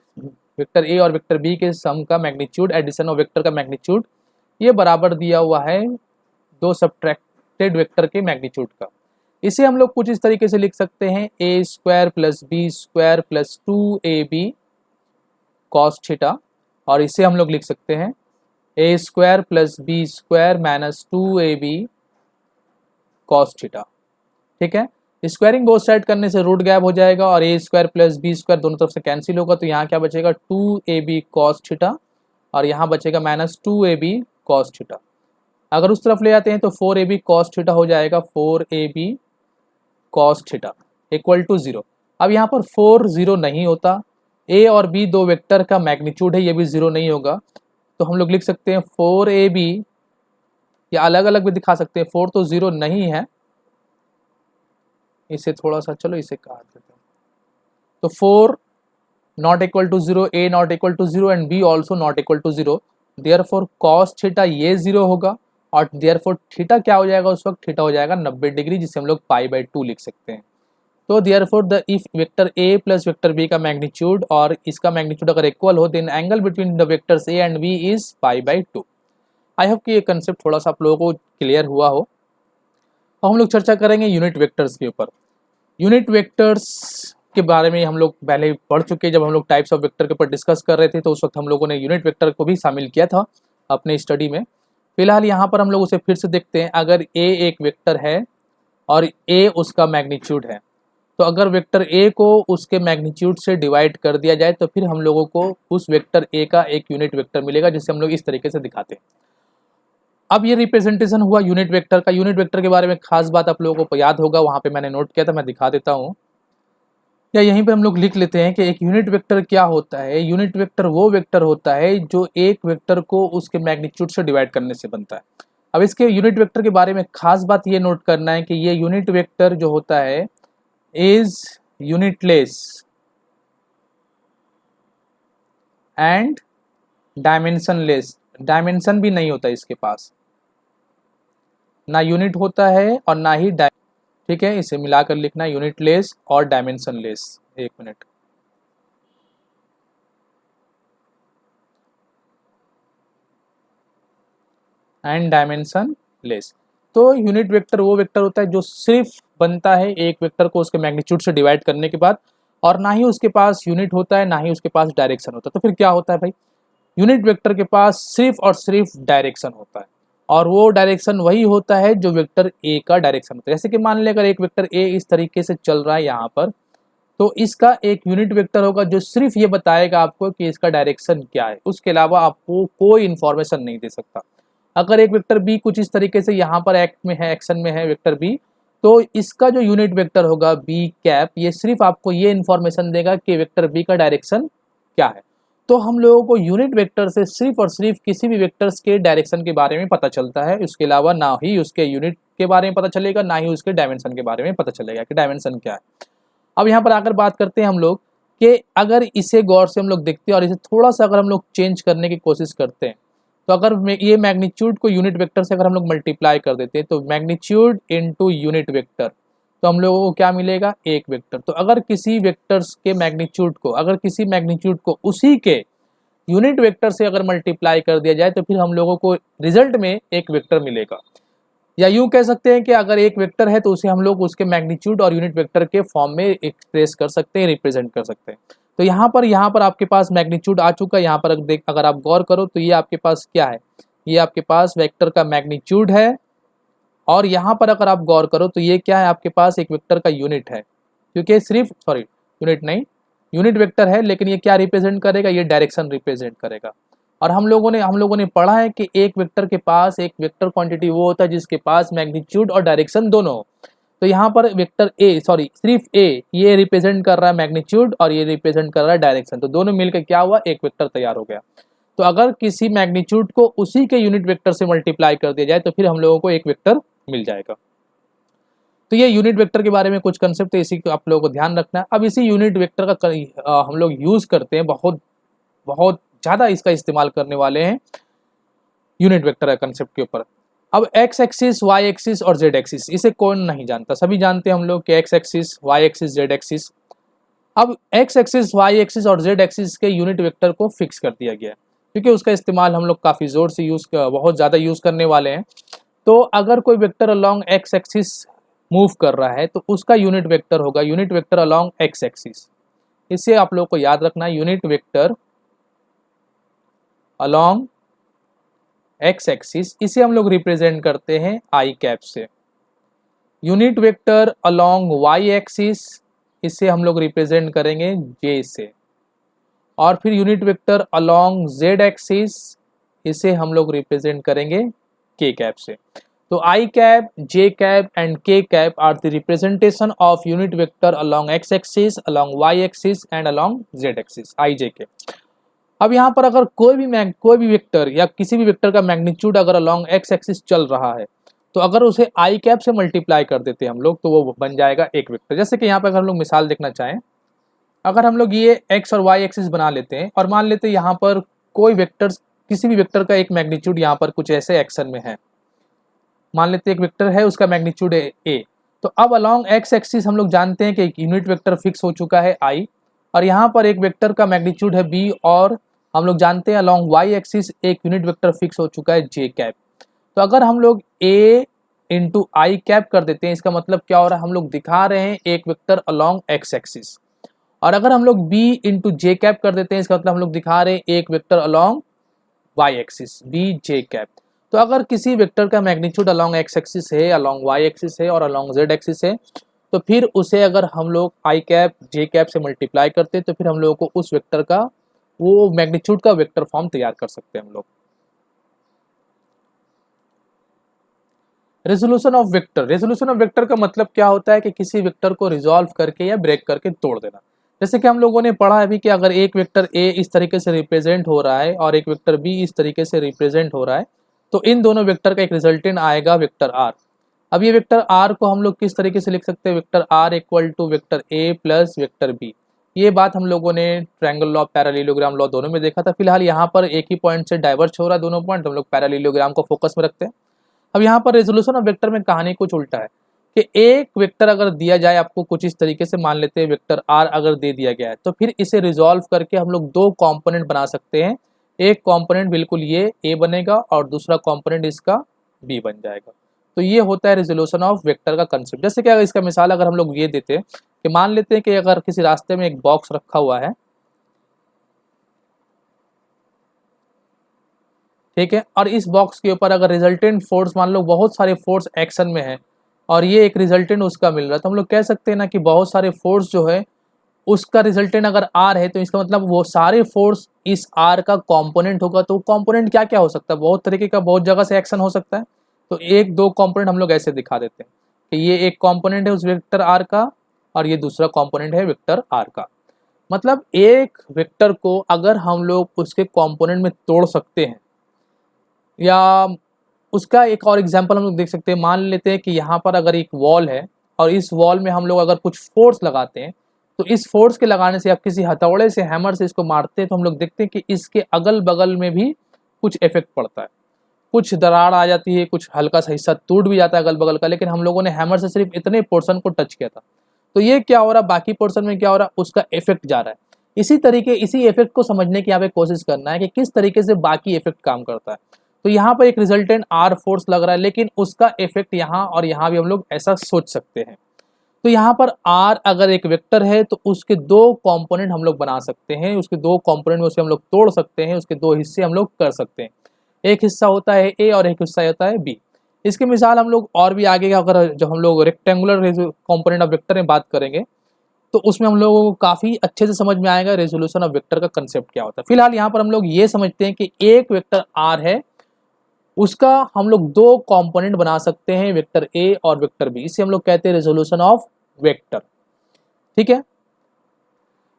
वेक्टर ए और वेक्टर बी के सम का मैग्नीट्यूड, एडिशन ऑफ वेक्टर का मैग्नीट्यूड, ये बराबर दिया हुआ है दो सब्ट्रैक्टेड वेक्टर के मैग्नीट्यूड का। इसे हम लोग कुछ इस तरीके से लिख सकते हैं, a square plus B square plus 2ab cos theta, और इसे हम लोग लिख सकते हैं a square plus B square minus 2ab cos theta. ठीक है, स्क्वायरिंग बोथ साइड करने से रूट गैप हो जाएगा और ए स्क्वायर प्लस बी स्क्वायर दोनों तरफ से कैंसिल होगा, तो यहाँ क्या बचेगा 2ab कॉस थीटा, और यहाँ बचेगा माइनस 2ab कॉस थीटा। अगर उस तरफ ले आते हैं तो 4ab कॉस थीटा हो जाएगा, 4ab cos theta equal to 0। अब यहाँ पर 4 0 नहीं होता, ए और बी दो वेक्टर का मैग्नीट्यूड है, ये भी 0 नहीं होगा, तो हम लोग लिख सकते हैं 4ab, या अलग अलग भी दिखा सकते हैं, 4 तो 0 नहीं है, इसे थोड़ा सा चलो इसे काट देते हैं। तो 4 not equal to 0, A not equal to 0 and B also not equal to 0, therefore cos theta ये 0 होगा, और देयरफॉर थीटा क्या हो जाएगा उस वक्त, थीटा हो जाएगा 90 डिग्री, जिसे हम लोग π/2 लिख सकते हैं। तो therefore the if vector A plus vector B का मैग्नीट्यूड और इसका मैग्नीट्यूड अगर इक्वल हो, then angle between the vectors a and b is π/2। I hope कि ये कंसेप्ट थोड़ा सा आप लोगों को क्लियर हुआ हो। अब हम लोग चर्चा करेंगे यूनिट वेक्टर्स के ऊपर। यूनिट वेक्टर्स के बारे में हम लोग पहले पढ़ चुके हैं, जब हम लोग टाइप्स ऑफ वेक्टर के ऊपर डिस्कस कर रहे थे तो उस वक्त हम लोगों ने यूनिट वेक्टर को भी शामिल किया था अपने स्टडी में। फिलहाल यहाँ पर हम लोग उसे फिर से देखते हैं। अगर ए एक वेक्टर है और ए उसका मैग्नीट्यूड है, तो अगर वेक्टर ए को उसके मैग्नीट्यूड से डिवाइड कर दिया जाए तो फिर हम लोगों को उस वेक्टर ए का एक यूनिट वेक्टर मिलेगा, जिसे हम लोग इस तरीके से दिखाते हैं। अब ये रिप्रेजेंटेशन हुआ यूनिट वेक्टर का। यूनिट वेक्टर के बारे में खास बात आप लोगों को याद होगा, वहाँ पे मैंने नोट किया था, मैं दिखा देता हूँ, या यहीं पे हम लोग लिख लेते हैं कि एक यूनिट वेक्टर क्या होता है। यूनिट वेक्टर वो वेक्टर होता है जो एक वेक्टर को उसके मैग्नीट्यूड से डिवाइड करने से बनता है। अब इसके यूनिट वेक्टर के बारे में खास बात ये नोट करना है कि ये यूनिट वेक्टर जो होता है is unitless and dimensionless. Dimension भी नहीं होता इसके पास, ना यूनिट होता है और ना ही ठीक है, इसे मिलाकर लिखना यूनिटलेस और डायमेंशनलेस। एक मिनट, एंड डायमेंशनलेस। तो यूनिट वेक्टर वो वेक्टर होता है जो सिर्फ बनता है एक वेक्टर को उसके मैग्नीट्यूड से डिवाइड करने के बाद, और ना ही उसके पास यूनिट होता है, ना ही उसके पास डायरेक्शन होता है। तो फिर क्या होता है भाई, यूनिट वेक्टर के पास सिर्फ और सिर्फ डायरेक्शन होता है, और वो डायरेक्शन वही होता है जो वेक्टर ए का डायरेक्शन होता है। जैसे कि मान लें अगर एक वेक्टर ए इस तरीके से चल रहा है यहाँ पर, तो इसका एक यूनिट वेक्टर होगा जो सिर्फ ये बताएगा आपको कि इसका डायरेक्शन क्या है, उसके अलावा आपको कोई इन्फॉर्मेशन नहीं दे सकता। अगर एक वेक्टर बी कुछ इस तरीके से यहाँ पर एक्ट में है, एक्शन में है वेक्टर बी, तो इसका जो यूनिट वेक्टर होगा बी कैप, ये सिर्फ आपको ये इन्फॉर्मेशन देगा कि वेक्टर बी का डायरेक्शन क्या है। तो हम लोगों को यूनिट वेक्टर से सिर्फ और सिर्फ किसी भी वेक्टर्स के डायरेक्शन के बारे में पता चलता है, उसके अलावा ना ही उसके यूनिट के बारे में पता चलेगा, ना ही उसके डायमेंशन के बारे में पता चलेगा कि डायमेंशन क्या है। अब यहाँ पर आकर बात करते हैं हम लोग कि अगर इसे गौर से हम लोग देखते हैं और इसे थोड़ा सा अगर हम लोग चेंज करने की कोशिश करते हैं, तो अगर ये मैग्नीट्यूड को यूनिट वेक्टर से अगर हम लोग मल्टीप्लाई कर देते हैं, तो मैग्नीट्यूड इनटू यूनिट वेक्टर, तो हम लोगों को क्या मिलेगा, एक वेक्टर। तो अगर किसी वेक्टर्स के मैग्नीट्यूड को, अगर किसी मैग्नीट्यूड को उसी के यूनिट वेक्टर से अगर मल्टीप्लाई कर दिया जाए, तो फिर हम लोगों को रिजल्ट में एक वेक्टर मिलेगा। या यूं कह सकते हैं कि अगर एक वेक्टर है तो उसे हम लोग उसके मैग्नीट्यूड और यूनिट वेक्टर के फॉर्म में एक्सप्रेस कर सकते हैं, रिप्रेजेंट कर सकते हैं। तो यहाँ पर आपके पास मैग्नीट्यूड आ चुका है। यहाँ पर अगर आप गौर करो तो ये आपके पास क्या है, ये आपके पास वेक्टर का मैग्नीट्यूड है। और यहाँ पर अगर आप गौर करो तो ये क्या है, आपके पास एक वेक्टर का यूनिट है, क्योंकि सिर्फ यूनिट नहीं, यूनिट वेक्टर है, लेकिन ये क्या रिप्रेजेंट करेगा, ये डायरेक्शन रिप्रेजेंट करेगा। और हम लोगों ने पढ़ा है कि एक वेक्टर के पास एक वेक्टर क्वांटिटी वो होता है जिसके पास मैग्नीट्यूड और डायरेक्शन दोनों हो। तो यहाँ पर वेक्टर सिर्फ ए ये रिप्रेजेंट कर रहा है मैग्नीट्यूड और ये रिप्रेजेंट कर रहा है डायरेक्शन, तो दोनों मिलकर क्या हुआ, एक वेक्टर तैयार हो गया। तो अगर किसी मैग्नीट्यूड को उसी के यूनिट वेक्टर से मल्टीप्लाई कर दिया जाए, तो फिर हम लोगों को एक वेक्टर मिल जाएगा। तो ये यूनिट वेक्टर के बारे में कुछ कंसेप्ट है, इसी को आप लोगों को ध्यान रखना है। अब इसी यूनिट वेक्टर का हम लोग यूज करते हैं, बहुत बहुत ज़्यादा इसका इस्तेमाल करने वाले हैं यूनिट वेक्टर का कंसेप्ट के ऊपर। अब एक्स एक्सिस, वाई एक्सिस और जेड एक्सिस, इसे कौन नहीं जानता, सभी जानते हैं हम लोग कि X axis, Y axis, Z axis. अब एक्स एक्सिस, वाई एक्सिस और जेड एक्सिस के यूनिट वेक्टर को फिक्स कर दिया गया है, क्योंकि उसका इस्तेमाल हम लोग काफ़ी ज़ोर से बहुत ज़्यादा यूज़ करने वाले हैं। तो अगर कोई vector along x axis move कर रहा है तो उसका यूनिट वेक्टर होगा unit vector along x axis. इसे आप लोग को याद रखना है, unit vector along x axis, इसे हम लोग रिप्रेजेंट करते हैं आई कैप से। Unit vector along Y axis, इसे हम लोग रिप्रेजेंट करेंगे जे से। और फिर unit vector along Z axis, इसे हम लोग रिप्रेजेंट करेंगे के कैप से। तो i cap, j cap and k cap are the representation of unit vector along x axis, along Y axis and along Z axis, i j k. अब यहाँ पर अगर कोई भी वेक्टर या किसी भी वेक्टर का मैग्नीट्यूड अगर अलोंग एक्स एक्सिस चल रहा है, तो अगर उसे आई कैप से मल्टीप्लाई कर देते हैं हम लोग, तो वो बन जाएगा एक वेक्टर। जैसे कि यहाँ पर अगर हम लोग मिसाल देखना चाहें, अगर हम लोग ये एक्स और वाई एक्सिस बना लेते हैं और मान लेते हैं यहाँ पर कोई वेक्टर, किसी भी वेक्टर का एक मैग्नीट्यूड यहाँ पर कुछ ऐसे एक्शन में है, मान लेते हैं एक वेक्टर है उसका मैग्नीट्यूड है ए। तो अब अलोंग एक्स एक्सिस हम लोग जानते हैं कि एक यूनिट वेक्टर फिक्स हो चुका है आई, और यहाँ पर एक वेक्टर का मैग्नीट्यूड है बी, और हम लोग जानते हैं अलोंग वाई एक्सिस एक यूनिट वेक्टर फिक्स हो चुका है जे कैप। तो अगर हम लोग ए इंटू आई कैप कर देते हैं, इसका मतलब क्या हो रहा है, हम लोग दिखा रहे हैं एक वेक्टर अलोंग एक्स एक्सिस। और अगर हम लोग बी इंटू जे कैप कर देते हैं, इसका मतलब हम लोग दिखा रहे हैं एक vector along Y axis, B J cap. तो अगर किसी वेक्टर का मैग्नीट्यूड अलोंग एक्स एक्सिस है, अलोंग वाई एक्सिस है और अलोंग जेड एक्सिस है, तो फिर उसे अगर हम लोग आई कैप जे कैप से मल्टीप्लाई करते हैं, तो फिर हम लोगों को उस वेक्टर का वो मैग्नीट्यूड का वेक्टर फॉर्म तैयार कर सकते हैं हम लोग। Resolution of vector, resolution of vector का मतलब क्या होता है कि किसी वेक्टर को रिजॉल्व करके या ब्रेक करके तोड़ देना। जैसे कि हम लोगों ने पढ़ा है अभी कि अगर एक वेक्टर ए इस तरीके से रिप्रेजेंट हो रहा है और एक वेक्टर बी इस तरीके से रिप्रेजेंट हो रहा है, तो इन दोनों वेक्टर का एक रिजल्टेंट आएगा वेक्टर आर। अब ये वेक्टर आर को हम लोग किस तरीके से लिख सकते हैं, vector are equal to vector A plus vector B. ये बात हम लोगों ने ट्रायंगल लॉ, पैरेललोग्राम लॉ दोनों में देखा था। फिलहाल यहाँ पर एक ही पॉइंट से डाइवर्ज हो रहा है दोनों पॉइंट, हम लोग पैरेललोग्राम को फोकस में रखते हैं। अब यहाँ पर रेजोल्यूशन ऑफ वेक्टर में कहानी कुछ उल्टा है कि एक वेक्टर अगर दिया जाए आपको कुछ इस तरीके से, मान लेते हैं वेक्टर आर अगर दे दिया गया है, तो फिर इसे रिजॉल्व करके हम लोग दो कंपोनेंट बना सकते हैं। एक कंपोनेंट बिल्कुल ये ए बनेगा और दूसरा कंपोनेंट इसका बी बन जाएगा। तो ये होता है रेजोल्यूशन ऑफ वेक्टर का कंसेप्ट। जैसे कि अगर इसका मिसाल अगर हम लोग ये देते हैं कि मान लेते हैं कि अगर किसी रास्ते में एक बॉक्स रखा हुआ है, ठीक है, और इस बॉक्स के ऊपर अगर रिजल्टेंट फोर्स, मान लो बहुत सारे फोर्स एक्शन में है और ये एक रिजल्टेंट उसका मिल रहा है, तो हम लोग कह सकते हैं ना कि बहुत सारे फोर्स जो है उसका रिजल्टेंट अगर आर है, तो इसका मतलब वो सारे फोर्स इस आर का कंपोनेंट होगा। तो कंपोनेंट क्या क्या हो सकता है, बहुत तरीके का, बहुत जगह से एक्शन हो सकता है। तो एक दो कंपोनेंट हम लोग ऐसे दिखा देते हैं कि ये एक कंपोनेंट है उस वेक्टर आर का और ये दूसरा कंपोनेंट है वेक्टर आर का। मतलब एक वेक्टर को अगर हम लोग उसके कंपोनेंट में तोड़ सकते हैं, या उसका एक और एग्जांपल हम लोग देख सकते हैं, मान लेते हैं कि यहाँ पर अगर एक वॉल है और इस वॉल में हम लोग अगर कुछ फोर्स लगाते हैं, तो इस फोर्स के लगाने से, आप किसी हथौड़े से, हैमर से इसको मारते हैं तो हम लोग देखते हैं कि इसके अगल बगल में भी कुछ इफेक्ट पड़ता है, कुछ दरार आ जाती है, कुछ हल्का सा हिस्सा टूट भी जाता है अगल बगल का, लेकिन हम लोगों ने हैमर से सिर्फ इतने पोर्शन को टच किया था। तो ये क्या हो रहा है, बाकी पोर्शन में क्या हो रहा है, उसका इफेक्ट जा रहा है। इसी इफेक्ट को समझने की यहाँ पे कोशिश करना है कि किस तरीके से बाकी इफेक्ट काम करता है। तो यहाँ पर एक रिजल्टेंट आर फोर्स लग रहा है, लेकिन उसका इफेक्ट यहाँ और यहाँ भी हम लोग ऐसा सोच सकते हैं। तो यहाँ पर आर अगर एक वेक्टर है तो उसके दो कंपोनेंट हम लोग बना सकते हैं, उसके दो कंपोनेंट में उसे हम लोग तोड़ सकते हैं, उसके दो हिस्से हम लोग कर सकते हैं। एक हिस्सा होता है ए और एक हिस्सा होता है बी। इसकी मिसाल हम लोग और भी आगे अगर जब हम लोग रेक्टेंगुलर कंपोनेंट ऑफ वेक्टर में बात करेंगे तो उसमें हम लोगों को काफ़ी अच्छे से समझ में आएगा रेजोल्यूशन ऑफ वेक्टर का कंसेप्ट क्या होता है। फिलहाल यहाँ पर हम लोग ये समझते हैं कि एक वेक्टर आर है, उसका हम लोग दो कंपोनेंट बना सकते हैं, वेक्टर ए और वेक्टर बी। इसे हम लोग कहते हैं रेजोल्यूशन ऑफ वेक्टर। ठीक है,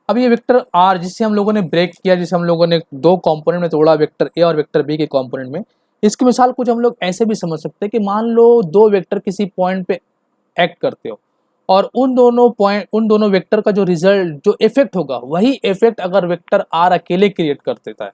अब ये वेक्टर आर जिसे हम लोगों ने ब्रेक किया, जिसे हम लोगों ने दो कंपोनेंट में तोड़ा, वेक्टर ए और वेक्टर बी के कंपोनेंट में, इसकी मिसाल कुछ हम लोग ऐसे भी समझ सकते हैं कि मान लो दो वेक्टर किसी पॉइंट पे एक्ट करते हो और उन दोनों वेक्टर का जो रिजल्ट, जो इफेक्ट होगा, वही इफेक्ट अगर वेक्टर आर अकेले क्रिएट कर देता है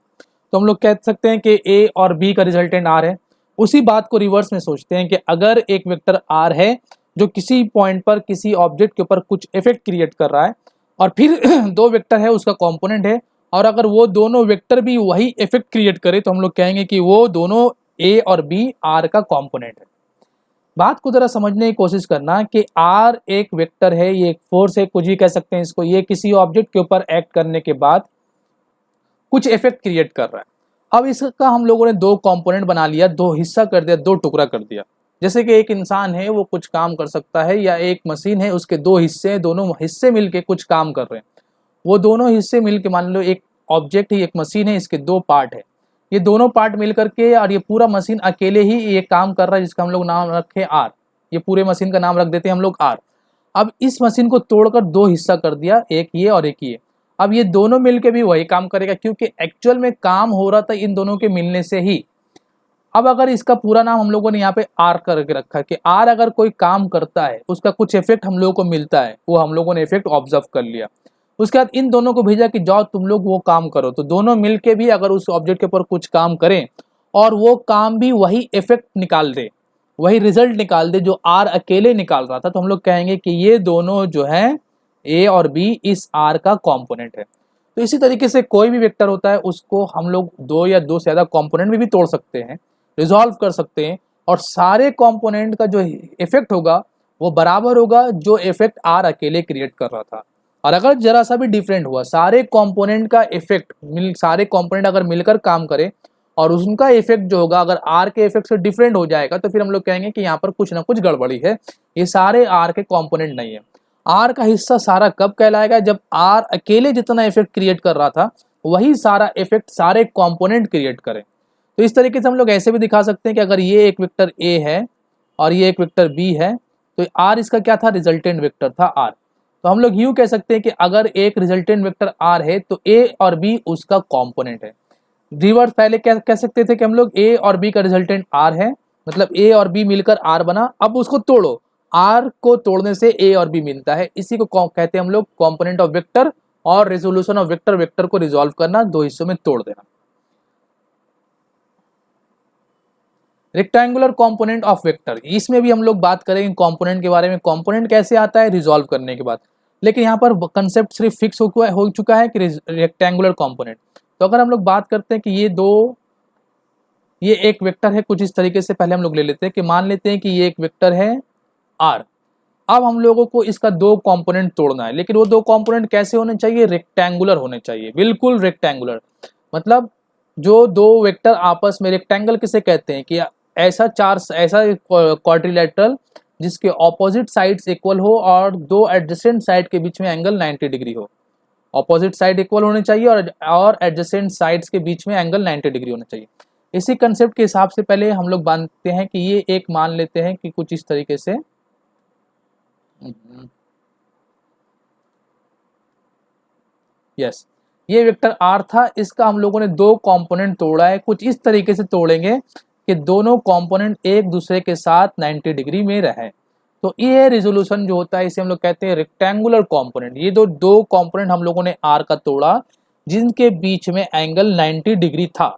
तो हम लोग कह सकते हैं कि ए और बी का रिजल्टेंट आर है। उसी बात को रिवर्स में सोचते हैं कि अगर एक वेक्टर आर है जो किसी पॉइंट पर किसी ऑब्जेक्ट के ऊपर कुछ इफेक्ट क्रिएट कर रहा है और फिर दो वेक्टर है उसका कंपोनेंट है, और अगर वो दोनों वेक्टर भी वही इफेक्ट क्रिएट करे तो हम लोग कहेंगे कि वो दोनों ए और बी आर का कंपोनेंट है। बात को जरा समझने की कोशिश करना कि आर एक वेक्टर है, ये एक फोर्स है, कुछ भी कह सकते हैं इसको, ये किसी ऑब्जेक्ट के ऊपर एक्ट करने के बाद कुछ इफेक्ट क्रिएट कर रहा है। अब इसका हम लोगों ने दो कंपोनेंट बना लिया, दो हिस्सा कर दिया, दो टुकड़ा कर दिया। जैसे कि एक इंसान है वो कुछ काम कर सकता है, या एक मशीन है उसके दो हिस्से हैं, दोनों हिस्से मिलके कुछ काम कर रहे हैं। वो दोनों हिस्से मिलके, मान लो एक ऑब्जेक्ट है, एक मशीन है, इसके दो पार्ट है, ये दोनों पार्ट मिल करके और ये पूरा मशीन अकेले ही ये काम कर रहा है, जिसका हम लोग नाम रखे आर। ये पूरे मशीन का नाम रख देते हैं हम लोग आर। अब इस मशीन को तोड़कर दो हिस्सा कर दिया, एक ये और एक ये। अब ये दोनों मिलके भी वही काम करेगा, क्योंकि एक्चुअल में काम हो रहा था इन दोनों के मिलने से ही। अब अगर इसका पूरा नाम हम लोगों ने यहाँ पे आर करके रखा है कि आर अगर कोई काम करता है, उसका कुछ इफेक्ट हम लोगों को मिलता है, वो हम लोगों ने इफेक्ट ऑब्जर्व कर लिया। उसके बाद इन दोनों को भेजा कि जाओ तुम लोग वो काम करो, तो दोनों मिलके भी अगर उस ऑब्जेक्ट के ऊपर कुछ काम करें और वो काम भी वही इफेक्ट निकाल दे, वही रिजल्ट निकाल दे जो आर अकेले निकाल रहा था, तो हम लोग कहेंगे कि ये दोनों जो है ए और बी इस आर का कॉम्पोनेंट है। तो इसी तरीके से कोई भी वेक्टर होता है उसको हम लोग दो या दो से ज्यादा कॉम्पोनेंट में भी तोड़ सकते हैं, रिजॉल्व कर सकते हैं, और सारे कंपोनेंट का जो इफेक्ट होगा वो बराबर होगा जो इफेक्ट आर अकेले क्रिएट कर रहा था। और अगर जरा सा भी डिफरेंट हुआ, सारे कंपोनेंट का इफेक्ट सारे कंपोनेंट अगर मिलकर काम करे और उनका इफेक्ट जो होगा अगर आर के इफेक्ट से डिफरेंट हो जाएगा, तो फिर हम लोग कहेंगे कि यहाँ पर कुछ ना कुछ गड़बड़ी है, ये सारे आर के कंपोनेंट नहीं है। आर का हिस्सा सारा कब कहलाएगा, जब आर अकेले जितना इफेक्ट क्रिएट कर रहा था वही सारा इफेक्ट सारे कंपोनेंट क्रिएट करे। तो इस तरीके से हम लोग ऐसे भी दिखा सकते हैं कि अगर ये एक वेक्टर ए है और ये एक वेक्टर बी है, तो आर इसका क्या था, रिजल्टेंट वेक्टर था आर। तो हम लोग यूं कह सकते हैं कि अगर एक रिजल्टेंट वेक्टर आर है तो ए और बी उसका कंपोनेंट है। रिवर्स पहले क्या कह सकते थे कि हम लोग ए और बी का रिजल्टेंट आर है, मतलब ए और बी मिलकर आर बना। अब उसको तोड़ो, आर को तोड़ने से ए और बी मिलता है, इसी को कहते हैं हम लोग कंपोनेंट ऑफ वेक्टर। और रेजोल्यूशन ऑफ वेक्टर, वेक्टर को रिजॉल्व करना, दो हिस्सों में तोड़ देना। रेक्टेंगुलर कंपोनेंट ऑफ वेक्टर, इसमें भी हम लोग बात करेंगे कंपोनेंट के बारे में, कंपोनेंट कैसे आता है रिजॉल्व करने के बाद। लेकिन यहाँ पर कंसेप्ट सिर्फ फिक्स हो चुका है कि रेक्टेंगुलर कंपोनेंट। तो अगर हम लोग बात करते हैं कि ये एक वेक्टर है कुछ इस तरीके से, पहले हम लोग ले लेते हैं कि मान लेते हैं कि ये एक वेक्टर है आर। अब हम लोगों को इसका दो कंपोनेंट तोड़ना है, लेकिन वो दो कंपोनेंट कैसे होने चाहिए, रेक्टेंगुलर होने चाहिए, बिल्कुल रेक्टेंगुलर। मतलब जो दो वेक्टर आपस में, रेक्टेंगल किसे कहते हैं कि ऐसा क्वाड्रिलेटरल जिसके ऑपोजिट साइड्स इक्वल हो और दो एडजेसेंट साइड के बीच में एंगल 90 डिग्री हो। ऑपोजिट साइड इक्वल होने चाहिए और एडजेसेंट साइड्स के बीच में एंगल 90 डिग्री होना चाहिए। इसी कंसेप्ट के हिसाब से पहले हम लोग मानते हैं कि ये एक, मान लेते हैं कि कुछ इस तरीके से यस, ये वेक्टर आर था, इसका हम लोगों ने दो कंपोनेंट तोड़ा है। कुछ इस तरीके से तोड़ेंगे कि दोनों कंपोनेंट एक दूसरे के साथ 90 डिग्री में रहे। तो ये रिजोल्यूशन जो होता है इसे हम लोग कहते हैं रेक्टेंगुलर कंपोनेंट। ये दो कंपोनेंट हम लोगों ने आर का तोड़ा जिनके बीच में एंगल 90 डिग्री था।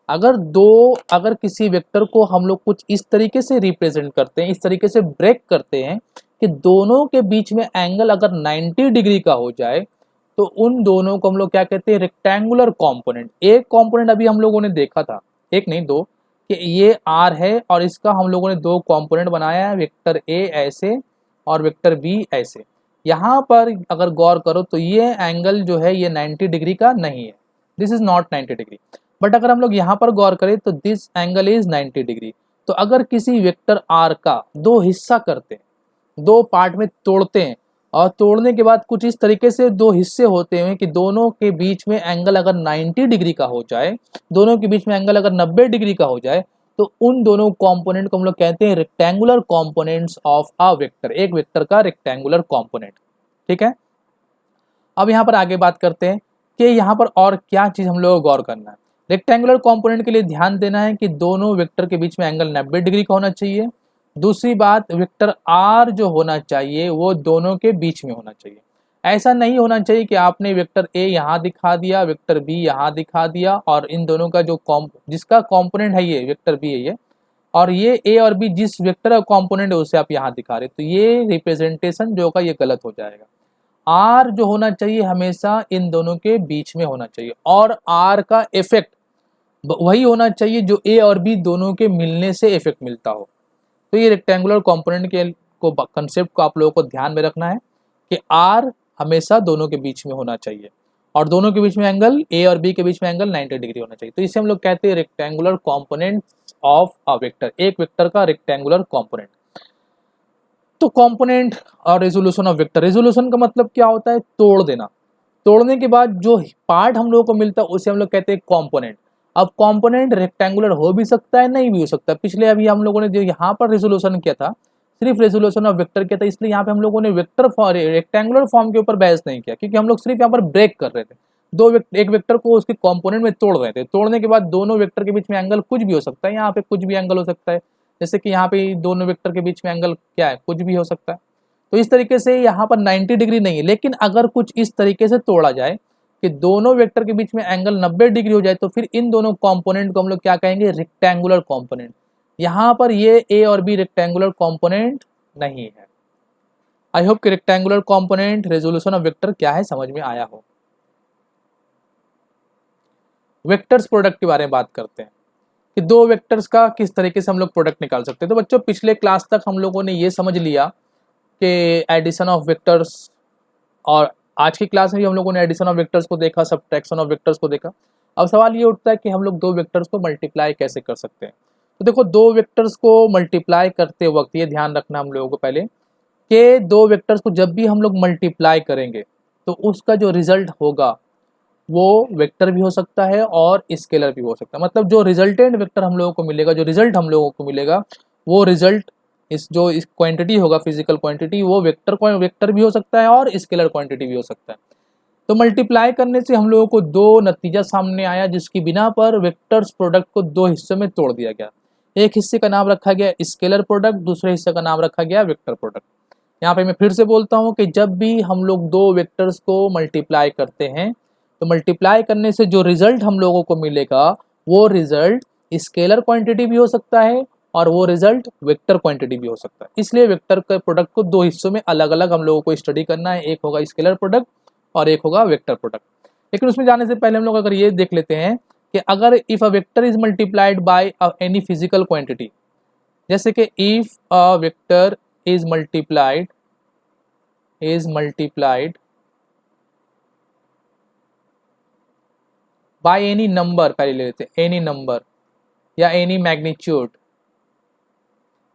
अगर किसी वेक्टर को हम लोग कुछ इस तरीके से रिप्रेजेंट करते हैं, इस तरीके से ब्रेक करते हैं कि दोनों के बीच में एंगल अगर 90 डिग्री का हो जाए तो उन दोनों को हम लोग क्या कहते हैं, रेक्टेंगुलर कंपोनेंट। एक कंपोनेंट अभी हम लोगों ने देखा था, एक नहीं दो, कि ये आर है और इसका हम लोगों ने दो कंपोनेंट बनाया है, वेक्टर ए ऐसे और वेक्टर बी ऐसे। यहाँ पर अगर गौर करो तो ये एंगल जो है ये 90 डिग्री का नहीं है, this is not 90 degree. But अगर हम लोग यहाँ पर गौर करें तो दिस एंगल इज 90 डिग्री। तो अगर किसी वेक्टर आर का दो हिस्सा करते हैं, दो पार्ट में तोड़ते हैं और तोड़ने के बाद कुछ इस तरीके से दो हिस्से होते हैं कि दोनों के बीच में एंगल अगर 90 डिग्री का हो जाए, दोनों के बीच में एंगल अगर 90 डिग्री का हो जाए, तो उन दोनों कंपोनेंट को हम लोग कहते हैं rectangular components of a vector, एक वेक्टर का रेक्टेंगुलर कंपोनेंट। ठीक है, अब यहाँ पर आगे बात करते हैं कि यहाँ पर और क्या चीज हम लोग को गौर करना है। रेक्टेंगुलर कंपोनेंट के लिए ध्यान देना है कि दोनों वेक्टर के बीच में एंगल 90 डिग्री का होना चाहिए। दूसरी बात, वेक्टर आर जो होना चाहिए वो दोनों के बीच में होना चाहिए। ऐसा नहीं होना चाहिए कि आपने वेक्टर ए यहाँ दिखा दिया, वेक्टर बी यहाँ दिखा दिया और इन दोनों का जो जिसका कंपोनेंट है ये वेक्टर बी है ये, और ये ए और बी जिस वेक्टर का कंपोनेंट है उसे आप यहाँ दिखा रहे, तो ये रिप्रेजेंटेशन जो होगा ये गलत हो जाएगा। आर जो होना चाहिए हमेशा इन दोनों के बीच में होना चाहिए और आर का इफेक्ट वही होना चाहिए जो ए और बी दोनों के मिलने से इफेक्ट मिलता हो। तो ये रेक्टेंगुलर कंपोनेंट के कंसेप्ट को आप लोगों को ध्यान में रखना है कि आर हमेशा दोनों के बीच में होना चाहिए और दोनों के बीच में एंगल ए और बी के बीच में एंगल 90 डिग्री होना चाहिए। तो इसे हम लोग कहते हैं rectangular component of a vector, एक वेक्टर का रेक्टेंगुलर कंपोनेंट। तो कंपोनेंट और रेजोल्यूशन ऑफ वेक्टर, रेजोल्यूशन का मतलब क्या होता है, तोड़ देना। तोड़ने के बाद जो पार्ट हम लोगों को मिलता है उसे हम लोग कहते हैं कंपोनेंट। अब कंपोनेंट रेक्टेंगुलर हो भी सकता है, नहीं भी हो सकता। पिछले अभी हम लोगों ने जो यहाँ पर रेजोल्यूशन किया था सिर्फ रेजोल्यूशन ऑफ वेक्टर किया था, इसलिए यहाँ पे हम लोगों ने वेक्टर रेक्टेंगुलर फॉर्म के ऊपर बहस नहीं किया क्योंकि हम लोग सिर्फ यहाँ पर ब्रेक कर रहे थे। एक वेक्टर को उसके कंपोनेंट में तोड़ रहे थे, तोड़ने के बाद दोनों वेक्टर के बीच में एंगल कुछ भी हो सकता है, यहाँ पे कुछ भी एंगल हो सकता है, जैसे कि यहाँ पे दोनों वेक्टर के बीच में एंगल क्या है, कुछ भी हो सकता है। तो इस तरीके से यहाँ पर 90 डिग्री नहीं है, लेकिन अगर कुछ इस तरीके से तोड़ा जाए कि दोनों वेक्टर के बीच में एंगल 90 डिग्री हो जाए तो फिर इन दोनों कंपोनेंट को हम लोग क्या कहेंगे, रेक्टेंगुलर कंपोनेंट। यहाँ पर ये ए और बी रेक्टेंगुलर कंपोनेंट नहीं है। आई होप कि rectangular component resolution of vector क्या है समझ में आया हो। वेक्टर्स प्रोडक्ट के बारे में बात करते हैं कि दो वेक्टर्स का किस तरीके से हम लोग प्रोडक्ट निकाल सकते हैं। तो बच्चों पिछले क्लास तक हम लोगों ने ये समझ लिया कि एडिशन ऑफ वेक्टर्स, और आज की क्लास में भी हम लोगों ने एडिशन ऑफ वेक्टर्स को देखा, सब्ट्रैक्शन ऑफ वेक्टर्स को देखा। अब सवाल ये उठता है कि हम लोग दो वेक्टर्स को मल्टीप्लाई कैसे कर सकते हैं। तो देखो, दो वेक्टर्स को मल्टीप्लाई करते वक्त ये ध्यान रखना हम लोगों को पहले कि दो वेक्टर्स को जब भी हम लोग मल्टीप्लाई करेंगे तो उसका जो रिजल्ट होगा वो वेक्टर भी हो सकता है और स्केलर भी हो सकता है। मतलब जो रिजल्टेंट वेक्टर हम लोगों को मिलेगा, जो रिजल्ट हम लोगों को मिलेगा, वो रिजल्ट इस क्वांटिटी होगा, फिजिकल क्वांटिटी, वो वेक्टर भी हो सकता है और स्केलर क्वांटिटी भी हो सकता है। तो मल्टीप्लाई करने से हम लोगों को दो नतीजा सामने आया जिसकी बिना पर वेक्टर्स प्रोडक्ट को दो हिस्सों में तोड़ दिया गया। एक हिस्से का नाम रखा गया स्केलर प्रोडक्ट, दूसरे हिस्से का नाम रखा गया वेक्टर प्रोडक्ट। यहाँ पे मैं फिर से बोलता हूँ कि जब भी हम लोग दो वेक्टर्स को मल्टीप्लाई करते हैं तो मल्टीप्लाई करने से जो रिजल्ट हम लोगों को मिलेगा वो रिजल्ट स्केलर क्वांटिटी भी हो सकता है और वो रिजल्ट वेक्टर क्वांटिटी भी हो सकता है। इसलिए वेक्टर के प्रोडक्ट को दो हिस्सों में अलग अलग हम लोगों को स्टडी करना है, एक होगा स्केलर प्रोडक्ट और एक होगा वेक्टर प्रोडक्ट। लेकिन उसमें जाने से पहले हम लोग अगर ये देख लेते हैं कि अगर if a vector is multiplied by any physical quantity, जैसे कि if a vector is multiplied by any number, पहले ले लेते हैं एनी नंबर या एनी मैग्नीट्यूड,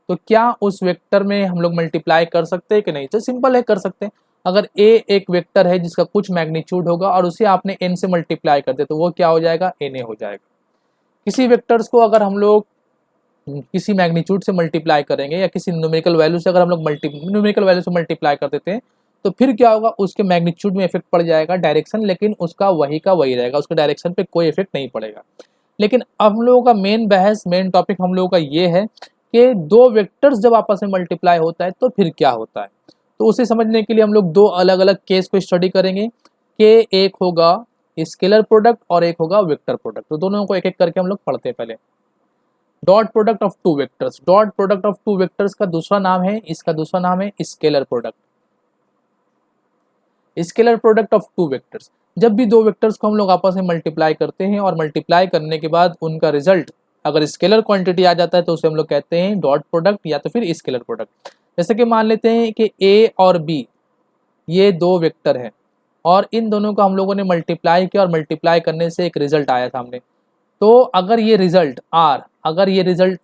तो क्या उस वेक्टर में हम लोग मल्टीप्लाई कर सकते हैं कि नहीं। तो सिंपल है, कर सकते हैं। अगर ए एक वेक्टर है जिसका कुछ मैग्नीट्यूड होगा और उसे आपने एन से मल्टीप्लाई कर दे तो वो क्या हो जाएगा, एन ए हो जाएगा। किसी वेक्टर्स को अगर हम लोग किसी मैग्नीट्यूड से मल्टीप्लाई करेंगे या किसी न्यूमेरिकल वैल्यू से अगर हम लोग न्यूमेरिकल वैल्यू से मल्टीप्लाई कर देते हैं तो फिर क्या होगा, उसके मैग्नीट्यूड में इफेक्ट पड़ जाएगा, डायरेक्शन लेकिन उसका वही का वही रहेगा, उसके डायरेक्शन पे कोई इफेक्ट नहीं पड़ेगा। लेकिन हम लोगों का मेन बहस, मेन टॉपिक हम लोगों का ये है कि दो वेक्टर्स जब आपस में मल्टीप्लाई होता है तो फिर क्या होता है। तो उसे समझने के लिए हम लोग दो अलग अलग केस को स्टडी करेंगे कि एक होगा स्केलर प्रोडक्ट और एक होगा वेक्टर प्रोडक्ट। तो दोनों को एक एक करके हम लोग पढ़ते हैं। पहले dot product of two vectors. Dot product of two vectors का दूसरा नाम है, इसका दूसरा नाम है scalar product. Scalar product of two vectors, जब भी दो वेक्टर्स को हम लोग आपस में मल्टीप्लाई करते हैं और मल्टीप्लाई करने के बाद उनका रिजल्ट अगर स्केलर क्वांटिटी आ जाता है तो उसे हम लोग कहते हैं डॉट प्रोडक्ट या तो फिर स्केलर प्रोडक्ट। जैसे कि मान लेते हैं कि ए और बी ये दो वेक्टर हैं और इन दोनों को हम लोगों ने मल्टीप्लाई किया और मल्टीप्लाई करने से एक रिजल्ट आया सामने। तो अगर ये रिजल्ट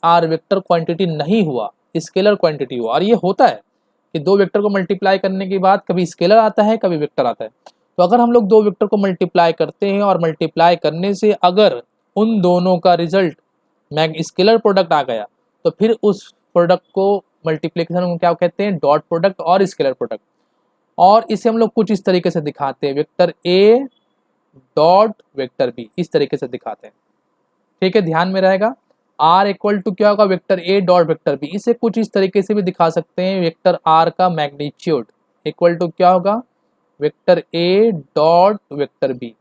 आर वेक्टर क्वांटिटी नहीं हुआ, स्केलर क्वांटिटी हुआ, और ये होता है कि दो वेक्टर को मल्टीप्लाई करने के बाद कभी स्केलर आता है कभी वेक्टर आता है। तो अगर हम लोग दो वेक्टर को मल्टीप्लाई करते हैं और मल्टीप्लाई करने से अगर उन दोनों का रिजल्ट स्केलर प्रोडक्ट आ गया तो फिर उस प्रोडक्ट को मल्टीप्लिकेशन को क्या कहते हैं, डॉट प्रोडक्ट और स्केलर प्रोडक्ट। और इसे हम लोग कुछ इस तरीके से दिखाते हैं, vector A dot vector B, इस तरीके से दिखाते हैं। ठीक है, ध्यान में रहेगा। आर इक्वल टू क्या होगा, vector A dot vector B. इसे कुछ इस तरीके से भी दिखा सकते हैं, वेक्टर आर का मैग्नीट्यूड इक्वल टू क्या होगा, vector A dot vector B.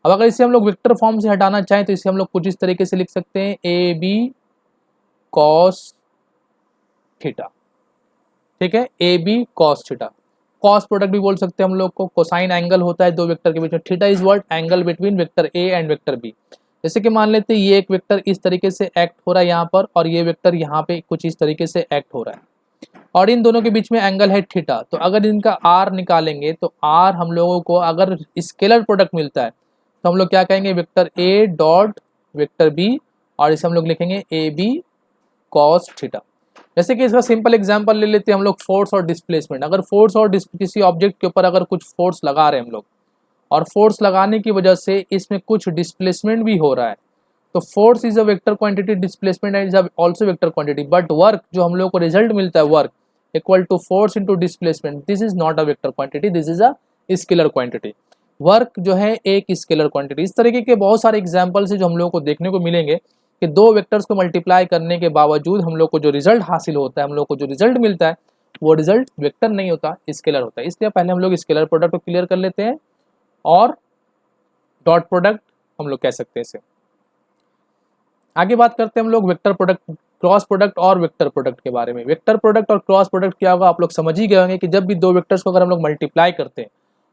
अब अगर इसे हम लोग वेक्टर फॉर्म से हटाना चाहें तो इसे हम लोग कुछ इस तरीके से लिख सकते हैं, ए बी कॉस थीटा। ठीक है, A B cos theta. Cos product भी बोल सकते हैं हम लोग को, कोसाइन एंगल होता है दो वेक्टर के बीच में। Theta is what, angle between vector A and vector B. जैसे कि मान लेते हैं ये एक वेक्टर इस तरीके से एक्ट हो रहा है यहाँ पर और ये वेक्टर यहाँ पे कुछ इस तरीके से एक्ट हो रहा है और इन दोनों के बीच में एंगल है थीटा। तो अगर इनका आर निकालेंगे तो आर हम लोगों को अगर स्केलर प्रोडक्ट मिलता है तो हम लोग क्या कहेंगे, vector A dot vector B, और इसे हम लोग लिखेंगे ए बी कॉस थीटा। जैसे कि इसका सिंपल एग्जांपल ले लेते हैं हम लोग, फोर्स और डिस्प्लेसमेंट। अगर फोर्स और किसी ऑब्जेक्ट के ऊपर अगर कुछ फोर्स लगा रहे हैं हम लोग और फोर्स लगाने की वजह से इसमें कुछ डिस्प्लेसमेंट भी हो रहा है, तो force is a vector quantity, displacement is also vector quantity, but work जो हम लोग को रिजल्ट मिलता है, work equal to force into displacement, this is not a vector quantity, this is a scalar quantity. Work जो है एक scalar quantity. इस तरीके के बहुत सारे एग्जाम्पल्स है जो हम लोग को देखने को मिलेंगे कि दो वेक्टर्स को मल्टीप्लाई करने के बावजूद हम लोग को जो रिजल्ट हासिल होता है, हम लोग को जो रिजल्ट मिलता है, वो रिजल्ट वेक्टर नहीं होता, स्केलर होता है। इसलिए पहले हम लोग स्केलर प्रोडक्ट को क्लियर कर लेते हैं और डॉट प्रोडक्ट हम लोग कह सकते हैं इसे। आगे बात करते हैं हम लोग वेक्टर प्रोडक्ट, क्रॉस प्रोडक्ट और वेक्टर प्रोडक्ट के बारे में। वेक्टर प्रोडक्ट और क्रॉस प्रोडक्ट क्या होगा आप लोग समझ ही गए होंगे कि जब भी दो वेक्टर्स को अगर हम लोग मल्टीप्लाई करते हैं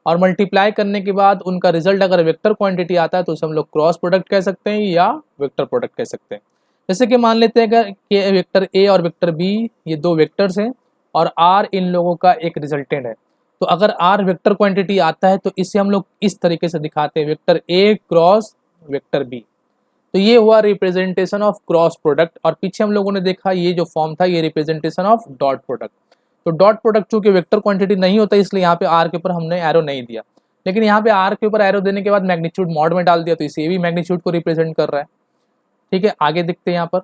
और मल्टीप्लाई करने के बाद उनका रिजल्ट अगर वेक्टर क्वांटिटी आता है तो उसे हम लोग क्रॉस प्रोडक्ट कह सकते हैं या वेक्टर प्रोडक्ट कह सकते हैं। जैसे कि मान लेते हैं कि वेक्टर ए और वेक्टर बी ये दो वेक्टर्स हैं और आर इन लोगों का एक रिजल्टेंट है। तो अगर आर वेक्टर क्वांटिटी आता है तो इसे हम लोग इस तरीके से दिखाते हैं, vector A cross vector B. तो ये हुआ रिप्रेजेंटेशन ऑफ क्रॉस प्रोडक्ट। और पीछे हम लोगों ने देखा ये जो फॉर्म था ये रिप्रेजेंटेशन ऑफ डॉट प्रोडक्ट। तो डॉट प्रोडक्ट चूंकि वेक्टर क्वांटिटी नहीं होता इसलिए यहाँ पे आर के ऊपर हमने एरो नहीं दिया, लेकिन यहाँ पे आर के ऊपर एरो देने के बाद मैग्नीट्यूड मॉड में डाल दिया तो इसे भी मैग्नीट्यूड को रिप्रेजेंट कर रहा है। ठीक है, आगे देखते हैं यहाँ पर।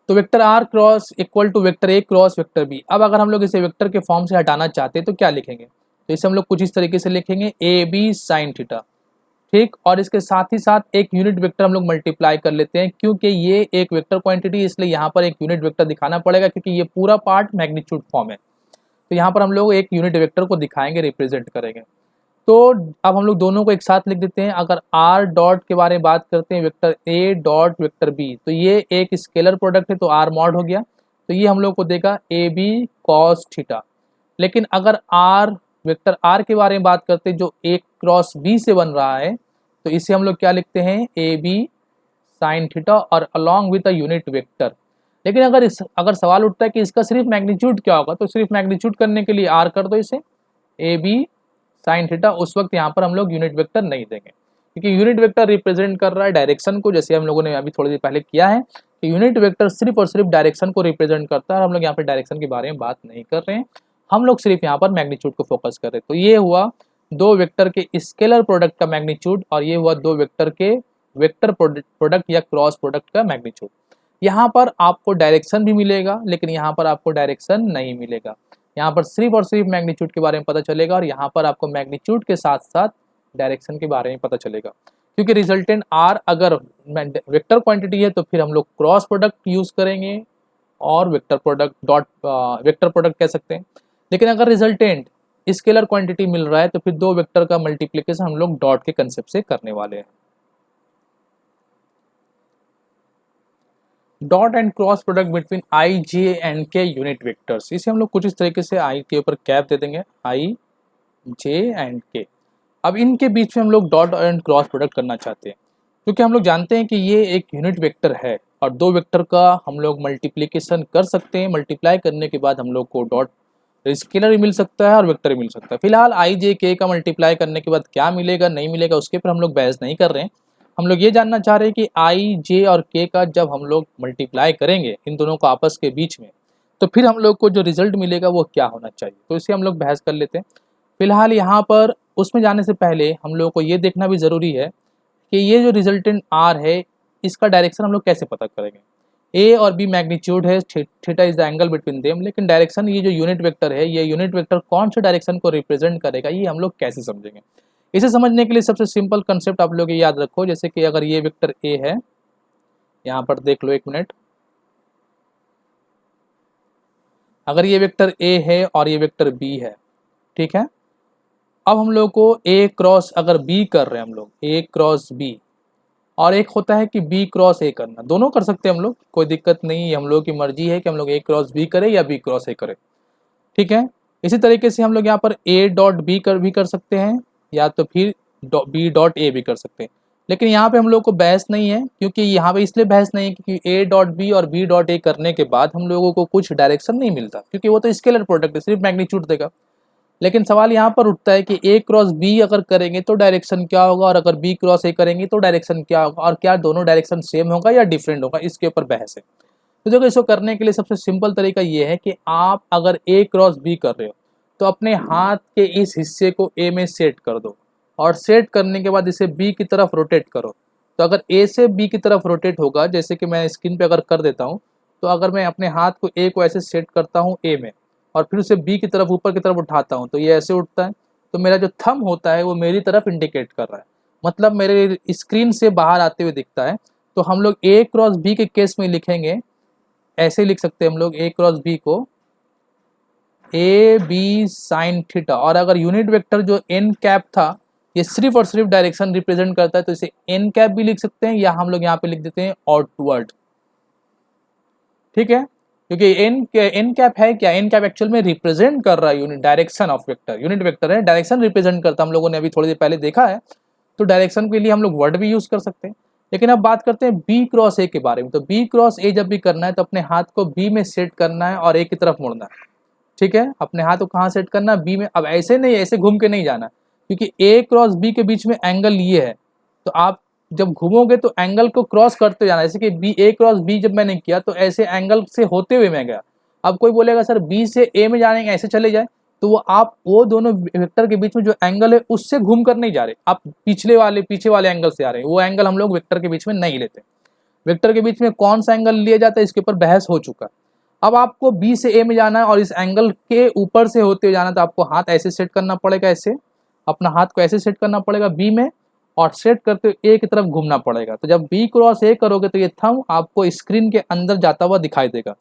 तो vector R cross equal to vector A cross vector B. अब अगर हम लोग इसे वेक्टर के फॉर्म से हटाना चाहते हैं तो क्या लिखेंगे, तो इसे हम लोग कुछ इस तरीके से लिखेंगे, ए बी साइन थीटा। ठीक, और इसके साथ ही साथ एक यूनिट वेक्टर हम लोग मल्टीप्लाई कर लेते हैं, क्योंकि ये एक वेक्टर क्वांटिटी इसलिए यहाँ पर एक यूनिट वेक्टर दिखाना पड़ेगा क्योंकि ये पूरा पार्ट मैग्नीट्यूड फॉर्म है। तो यहाँ पर हम लोग एक यूनिट वेक्टर को दिखाएंगे, रिप्रेजेंट करेंगे। तो अब हम लोग दोनों को एक साथ लिख देते हैं। अगर आर डॉट के बारे में बात करते हैं, vector A dot vector B, तो ये एक स्केलर प्रोडक्ट है तो आर मॉड हो गया, तो ये हम लोग को देगा ए बी कॉस थीटा। लेकिन अगर आर वेक्टर आर के बारे में बात करते हैं जो ए क्रॉस बी से बन रहा है, तो इसे हम लोग क्या लिखते हैं, ए बी साइन थीटा और along with a unit vector. लेकिन अगर सवाल उठता है कि इसका सिर्फ मैग्नीट्यूड क्या होगा, तो सिर्फ मैग्नीट्यूड करने के लिए आर कर दो इसे ए बी साइन थीटा। उस वक्त यहाँ पर हम लोग यूनिट वेक्टर नहीं देंगे क्योंकि यूनिट वेक्टर रिप्रेजेंट कर रहा है डायरेक्शन को, जैसे हम लोगों ने अभी थोड़ी देर पहले किया है कि यूनिट वेक्टर सिर्फ और सिर्फ डायरेक्शन को रिप्रेजेंट करता है और हम लोग यहाँ पे डायरेक्शन के बारे में बात नहीं कर रहे हैं, हम लोग सिर्फ यहाँ पर मैग्नीट्यूड को फोकस कर रहे हैं। तो ये हुआ दो वेक्टर के स्केलर प्रोडक्ट का मैग्नीट्यूड और ये हुआ दो वेक्टर के वेक्टर प्रोडक्ट या क्रॉस प्रोडक्ट का मैग्नीट्यूड। यहाँ पर आपको डायरेक्शन भी मिलेगा लेकिन यहाँ पर आपको डायरेक्शन नहीं मिलेगा, यहाँ पर सिर्फ और सिर्फ मैग्नीट्यूड के बारे में पता चलेगा और यहाँ पर आपको मैग्नीट्यूड के साथ साथ डायरेक्शन के बारे में पता चलेगा। क्योंकि रिजल्टेंट आर अगर वेक्टर क्वांटिटी है तो फिर हम लोग क्रॉस प्रोडक्ट यूज करेंगे और vector product dot vector product कह सकते हैं। लेकिन अगर रिजल्टेंट स्केलर क्वांटिटी मिल रहा है तो फिर दो वेक्टर का मल्टीप्लिकेशन हम लोग डॉट के कंसेप्ट से करने वाले हैं। Dot and cross product between I J and के यूनिट वेक्टर्स, इसे हम लोग कुछ इस तरीके से आई के ऊपर कैप दे देंगे, आई जे एंड के। अब इनके बीच में हम लोग डॉट एंड क्रॉस प्रोडक्ट करना चाहते हैं, क्योंकि हम लोग जानते हैं कि ये एक यूनिट वेक्टर है और दो वेक्टर का हम लोग मल्टीप्लिकेशन कर सकते हैं। मल्टीप्लाई करने के बाद हम लोग को डॉट स्केलर भी मिल सकता है और वेक्टर भी मिल सकता है। फिलहाल आई जे के का मल्टीप्लाई करने के बाद क्या मिलेगा नहीं मिलेगा उसके पर हम लोग बहस नहीं कर रहे हैं। हम लोग ये जानना चाह रहे हैं कि आई जे और के का जब हम लोग मल्टीप्लाई करेंगे इन दोनों को आपस के बीच में, तो फिर हम लोग को जो रिजल्ट मिलेगा वो क्या होना चाहिए, तो इसे हम लोग बहस कर लेते हैं। फिलहाल यहाँ पर उसमें जाने से पहले हम लोगों को ये देखना भी ज़रूरी है कि ये जो रिजल्टेंट आर है इसका डायरेक्शन हम लोग कैसे पता करेंगे। ए और बी मैग्नीट्यूड है, theta is the angle between them, लेकिन डायरेक्शन ये जो यूनिट वेक्टर है ये यूनिट वेक्टर कौन से डायरेक्शन को रिप्रेजेंट करेगा ये हम लोग कैसे समझेंगे। इसे समझने के लिए सबसे सिंपल कंसेप्ट आप लोग ये याद रखो, जैसे कि अगर ये वेक्टर ए है, यहाँ पर देख लो एक मिनट, अगर ये वेक्टर ए है और ये वेक्टर बी है, ठीक है। अब हम लोग को ए क्रॉस अगर बी कर रहे हैं हम लोग ए क्रॉस बी, और एक होता है कि बी क्रॉस ए करना, दोनों कर सकते हैं हम लोग, कोई दिक्कत नहीं है, हम लोग की मर्जी है कि हम लोग ए क्रॉस बी करें या बी क्रॉस ए करें, ठीक है। इसी तरीके से हम लोग यहाँ पर ए डॉट बी भी कर सकते हैं या तो फिर बी डॉट ए भी कर सकते हैं। लेकिन यहाँ पे हम लोग को बहस नहीं है, क्योंकि यहाँ पे इसलिए बहस नहीं है क्योंकि ए डॉट बी और बी डॉट ए करने के बाद हम लोगों को कुछ डायरेक्शन नहीं मिलता, क्योंकि वो तो स्केलर प्रोडक्ट है, सिर्फ मैग्नीट्यूड देगा। लेकिन सवाल यहाँ पर उठता है कि ए क्रॉस बी अगर करेंगे तो डायरेक्शन क्या होगा, और अगर बी क्रॉस ए करेंगे तो डायरेक्शन क्या होगा, और क्या दोनों डायरेक्शन सेम होगा या डिफरेंट होगा, इसके ऊपर बहस है। तो देखो इसको करने के लिए सबसे सिंपल तरीका ये है कि आप अगर ए क्रॉस बी कर रहे हो तो अपने हाथ के इस हिस्से को ए में सेट कर दो, और सेट करने के बाद इसे बी की तरफ रोटेट करो। तो अगर ए से बी की तरफ रोटेट होगा, जैसे कि मैं स्क्रीन पे अगर कर देता हूँ, तो अगर मैं अपने हाथ को ए को ऐसे सेट करता हूँ ए में और फिर उसे बी की तरफ ऊपर की तरफ उठाता हूँ तो ये ऐसे उठता है, तो मेरा जो थंब होता है वो मेरी तरफ इंडिकेट कर रहा है, मतलब मेरे स्क्रीन से बाहर आते हुए दिखता है। तो हम लोग ए क्रॉस बी के केस में लिखेंगे, ऐसे लिख सकते हैं हम लोग ए क्रॉस बी को ए बी साइन थीटा, और अगर यूनिट वेक्टर जो एन कैप था ये सिर्फ और सिर्फ डायरेक्शन रिप्रेजेंट करता है तो इसे एन कैप भी लिख सकते हैं, या हम लोग यहाँ पे लिख देते हैं आउटवर्ड, ठीक है। क्योंकि एन कैप है क्या, एन कैप एक्चुअल में रिप्रेजेंट कर रहा है unit direction of vector, unit vector है डायरेक्शन रिप्रेजेंट करता है, हम लोगों ने अभी थोड़ी देर पहले देखा है। तो डायरेक्शन के लिए हम लोग वर्ड भी यूज कर सकते हैं। लेकिन अब बात करते हैं बी क्रॉस ए के बारे में। तो बी क्रॉस ए जब भी करना है तो अपने हाथ को बी में सेट करना है और ए की तरफ मुड़ना है, ठीक है। अपने हाथ को कहाँ सेट करना है, बी में। अब ऐसे नहीं, ऐसे घूम के नहीं जाना, क्योंकि ए क्रॉस बी के बीच में एंगल ये है, तो आप जब घूमोगे तो एंगल को क्रॉस करते जाना, जैसे कि बी ए क्रॉस बी जब मैंने किया तो ऐसे एंगल से होते हुए मैं गया। अब कोई बोलेगा सर बी से ए में जाने ऐसे चले जाए, तो वो दोनों वेक्टर के बीच में जो एंगल है उससे घूम कर नहीं जा रहे, आप पीछे वाले एंगल से आ रहे हैं, वो एंगल हम लोग वेक्टर के बीच में नहीं लेते। वेक्टर के बीच में कौन सा एंगल लिया जाता है इसके ऊपर बहस हो चुका। अब आपको बी से ए में जाना है और इस एंगल के ऊपर से होते हुए जाना, तो आपको हाथ ऐसे सेट करना पड़ेगा, ऐसे अपना हाथ को ऐसे सेट करना पड़ेगा बी में, और सेट करते हुए ए की तरफ घूमना पड़ेगा। तो जब बी क्रॉस ए करोगे तो ये थंब आपको स्क्रीन के अंदर जाता हुआ दिखाई देगा।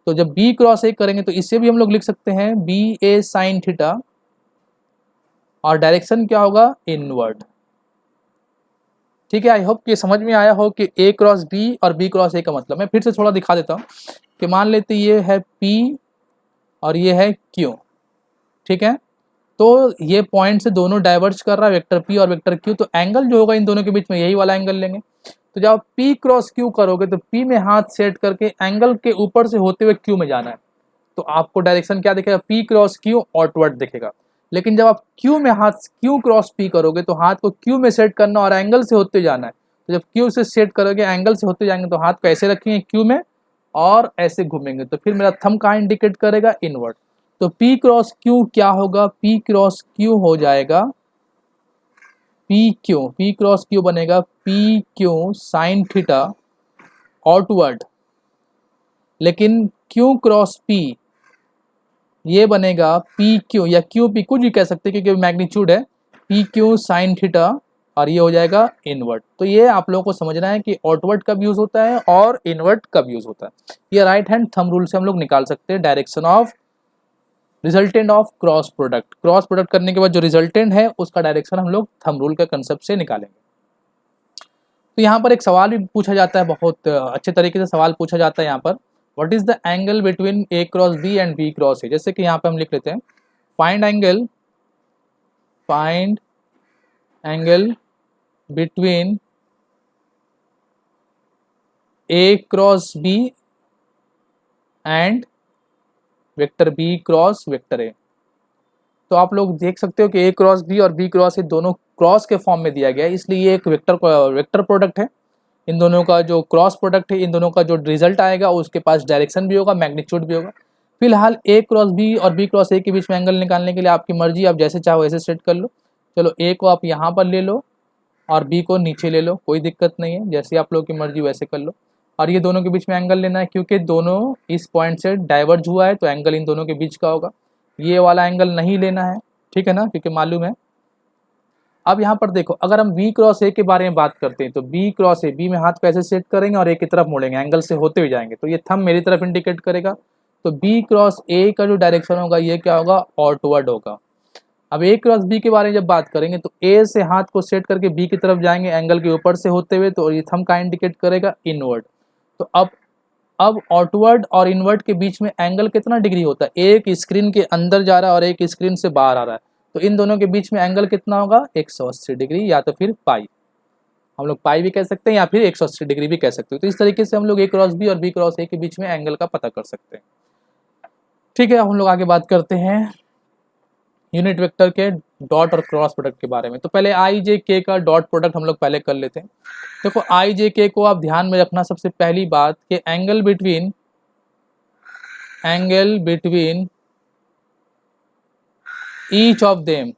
तो जब बी क्रॉस ए करेंगे तो इसे भी हम लोग लिख सकते हैं बी ए साइन थीटा, और डायरेक्शन क्या होगा, इनवर्ड, ठीक है। आई होप कि समझ में आया हो कि ए क्रॉस बी और बी क्रॉस ए का मतलब। मैं फिर से थोड़ा दिखा देता हूँ कि मान लेते ये है P और ये है Q, ठीक है। तो ये पॉइंट से दोनों डाइवर्ज कर रहा है, वेक्टर P और वेक्टर Q, तो एंगल जो होगा इन दोनों के बीच में यही वाला एंगल लेंगे। तो जब P क्रॉस Q करोगे तो P में हाथ सेट करके एंगल के ऊपर से होते हुए Q में जाना है, तो आपको डायरेक्शन क्या दिखेगा, P क्रॉस Q आउटवर्ड दिखेगा। लेकिन जब आप Q में हाथ Q क्रॉस P करोगे तो हाथ को Q में सेट करना और एंगल से होते जाना है। तो जब Q से सेट करोगे एंगल से होते जाएंगे तो हाथ को ऐसे रखेंगे Q में और ऐसे घूमेंगे, तो फिर मेरा थंब कहाँ इंडिकेट करेगा, इनवर्ड। तो P क्रॉस Q क्या होगा, P क्रॉस Q हो जाएगा P क्रॉस Q बनेगा PQ साइन थीटा आउटवर्ड। लेकिन Q क्रॉस P ये बनेगा PQ या QP, कुछ भी कह सकते हैं क्योंकि मैग्नीट्यूड है, PQ साइन थीटा और ये हो जाएगा इनवर्ट। तो ये आप लोगों को समझना है कि आउटवर्ड कब यूज होता है और इनवर्ट कब यूज होता है। ये राइट हैंड थंब रूल से हम लोग निकाल सकते हैं direction of resultant of cross product. Cross product करने के बाद जो रिजल्टेंट है उसका डायरेक्शन हम लोग थंब रूल के कंसेप्ट से निकालेंगे। तो यहाँ पर एक सवाल भी पूछा जाता है, बहुत अच्छे तरीके से सवाल पूछा जाता है यहाँ पर, what is the angle between A cross B and B cross A. जैसे कि यहाँ पे हम लिख लेते हैं find angle between A cross B and vector B cross vector A. तो आप लोग देख सकते हो कि ए क्रॉस बी और बी क्रॉस ए दोनों क्रॉस के फॉर्म में दिया गया है, इसलिए ये एक वेक्टर प्रोडक्ट है। इन दोनों का जो क्रॉस प्रोडक्ट है, इन दोनों का जो रिजल्ट आएगा उसके पास डायरेक्शन भी होगा, मैग्नीट्यूड भी होगा। फिलहाल ए क्रॉस बी और बी क्रॉस ए के बीच में एंगल निकालने के लिए आपकी मर्जी, आप जैसे चाहो वैसे सेट कर लो। चलो ए को आप यहाँ पर ले लो और बी को नीचे ले लो, कोई दिक्कत नहीं है, जैसे आप लोग की मर्जी वैसे कर लो। और ये दोनों के बीच में एंगल लेना है, क्योंकि दोनों इस पॉइंट से डाइवर्ज हुआ है तो एंगल इन दोनों के बीच का होगा। ये वाला एंगल नहीं लेना है, ठीक है ना, क्योंकि मालूम है। अब यहाँ पर देखो, अगर हम बी क्रॉस ए के बारे में बात करते हैं तो बी क्रॉस ए, बी में हाथ कैसे सेट करेंगे और ए की तरफ मुड़ेंगे, एंगल से होते हुए जाएंगे, तो ये थंब मेरी तरफ इंडिकेट करेगा। तो बी क्रॉस ए का जो डायरेक्शन होगा ये क्या होगा, आउटवर्ड होगा। अब ए क्रॉस बी के बारे में जब बात करेंगे तो ए से हाथ को सेट करके बी की तरफ जाएंगे एंगल के ऊपर से होते हुए, तो ये थंब का इंडिकेट करेगा इनवर्ड। तो अब आउटवर्ड और इनवर्ड के बीच में एंगल कितना डिग्री होता है, एक स्क्रीन के अंदर जा रहा है और एक स्क्रीन से बाहर आ रहा है, तो इन दोनों के बीच में एंगल कितना होगा, 180 डिग्री, या तो फिर पाई, हम लोग पाई भी कह सकते हैं या फिर 180 डिग्री भी कह सकते हैं। तो इस तरीके से हम लोग ए क्रॉस बी और बी क्रॉस ए के बीच में एंगल का पता कर सकते हैं। ठीक है, अब हम लोग आगे बात करते हैं यूनिट वेक्टर के डॉट और क्रॉस प्रोडक्ट के बारे में। तो पहले आई जे के का डॉट प्रोडक्ट हम लोग पहले कर लेते हैं। देखो आई जे के को आप ध्यान में रखना, सबसे पहली बात कि angle between each of them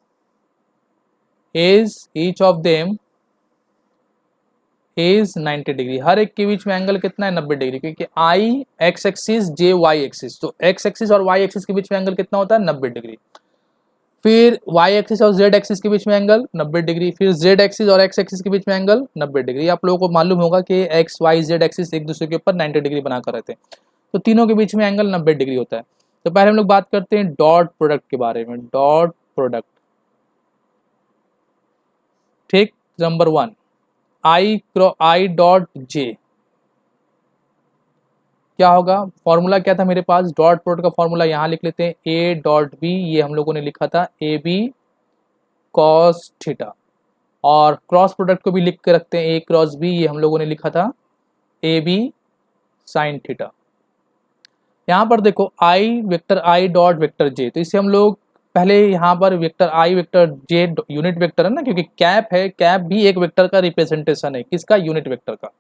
is 90 degree. हर एक के बीच में एंगल कितना है, 90 डिग्री, क्योंकि आई एक्स एक्सिस जे वाई एक्सिस, तो एक्स एक्सिस और वाई एक्सिस के बीच में एंगल कितना होता है, 90 डिग्री। फिर वाई एक्सिस और जेड एक्सिस के बीच में एंगल 90 डिग्री, फिर जेड एक्सिस और एक्स एक्सिस के बीच में एंगल 90 डिग्री। आप लोगों को मालूम होगा कि एक्स वाई जेड एक्सिस एक दूसरे के ऊपर 90 डिग्री बनाकर रहते हैं, तो तीनों के बीच में एंगल 90 डिग्री होता है। तो पहले हम लोग बात करते हैं डॉट प्रोडक्ट के बारे में। डॉट प्रोडक्ट, ठीक, नंबर 1 आई डॉट जे, क्या होगा, फॉर्मूला क्या था मेरे पास, डॉट प्रोडक्ट का फॉर्मूला यहाँ लिख लेते हैं, ए डॉट बी, ये हम लोगों ने लिखा था ए बी कॉस थीटा, और क्रॉस प्रोडक्ट को भी लिख के रखते हैं ए क्रॉस बी, ये हम लोगों ने लिखा था ए बी साइन थीटा। यहाँ पर देखो आई वेक्टर आई डॉट वेक्टर जे, तो इसे हम लोग पहले यहाँ पर वेक्टर आई वेक्टर जे यूनिट वेक्टर है ना, क्योंकि कैप है, कैप भी एक वेक्टर का रिप्रेजेंटेशन है, किसका, यूनिट वेक्टर का।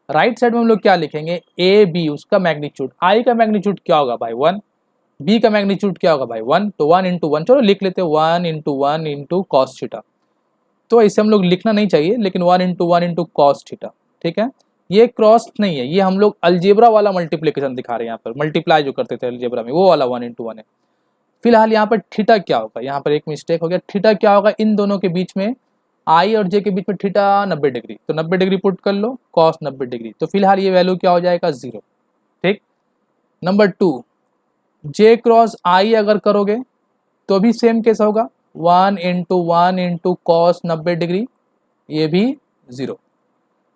राइट साइड में हम लोग क्या लिखेंगे, ए बी, उसका मैग्नीट्यूड, आई का मैग्नीट्यूड क्या होगा भाई 1, बी का मैग्नीट्यूड क्या होगा भाई 1, तो 1 इंटू 1, चलो लिख लेते हैं 1 इंटू 1 इंटू कॉस थीटा। तो इसे हम लोग लिखना नहीं चाहिए, लेकिन 1 इंटू 1 इंटू कॉस थीटा, ठीक है। ये क्रॉस नहीं है, ये हम लोग अलजेब्रा वाला मल्टीप्लिकेशन दिखा रहे हैं, यहाँ पर मल्टीप्लाई जो करते थे अलजेब्रा में, वो वाला 1 इंटू 1 है। फिलहाल यहाँ पर थीटा क्या होगा, यहाँ पर एक मिस्टेक हो गया, थीटा क्या होगा, इन दोनों के बीच में आई और जे के बीच में थीटा 90 डिग्री, तो 90 डिग्री पुट कर लो, कॉस 90 डिग्री, तो फिलहाल ये वैल्यू क्या हो जाएगा, 0, ठीक। नंबर 2 जे क्रॉस आई अगर करोगे तो भी सेम केस होगा, 1 इंटू कॉस 90 डिग्री, ये भी 0।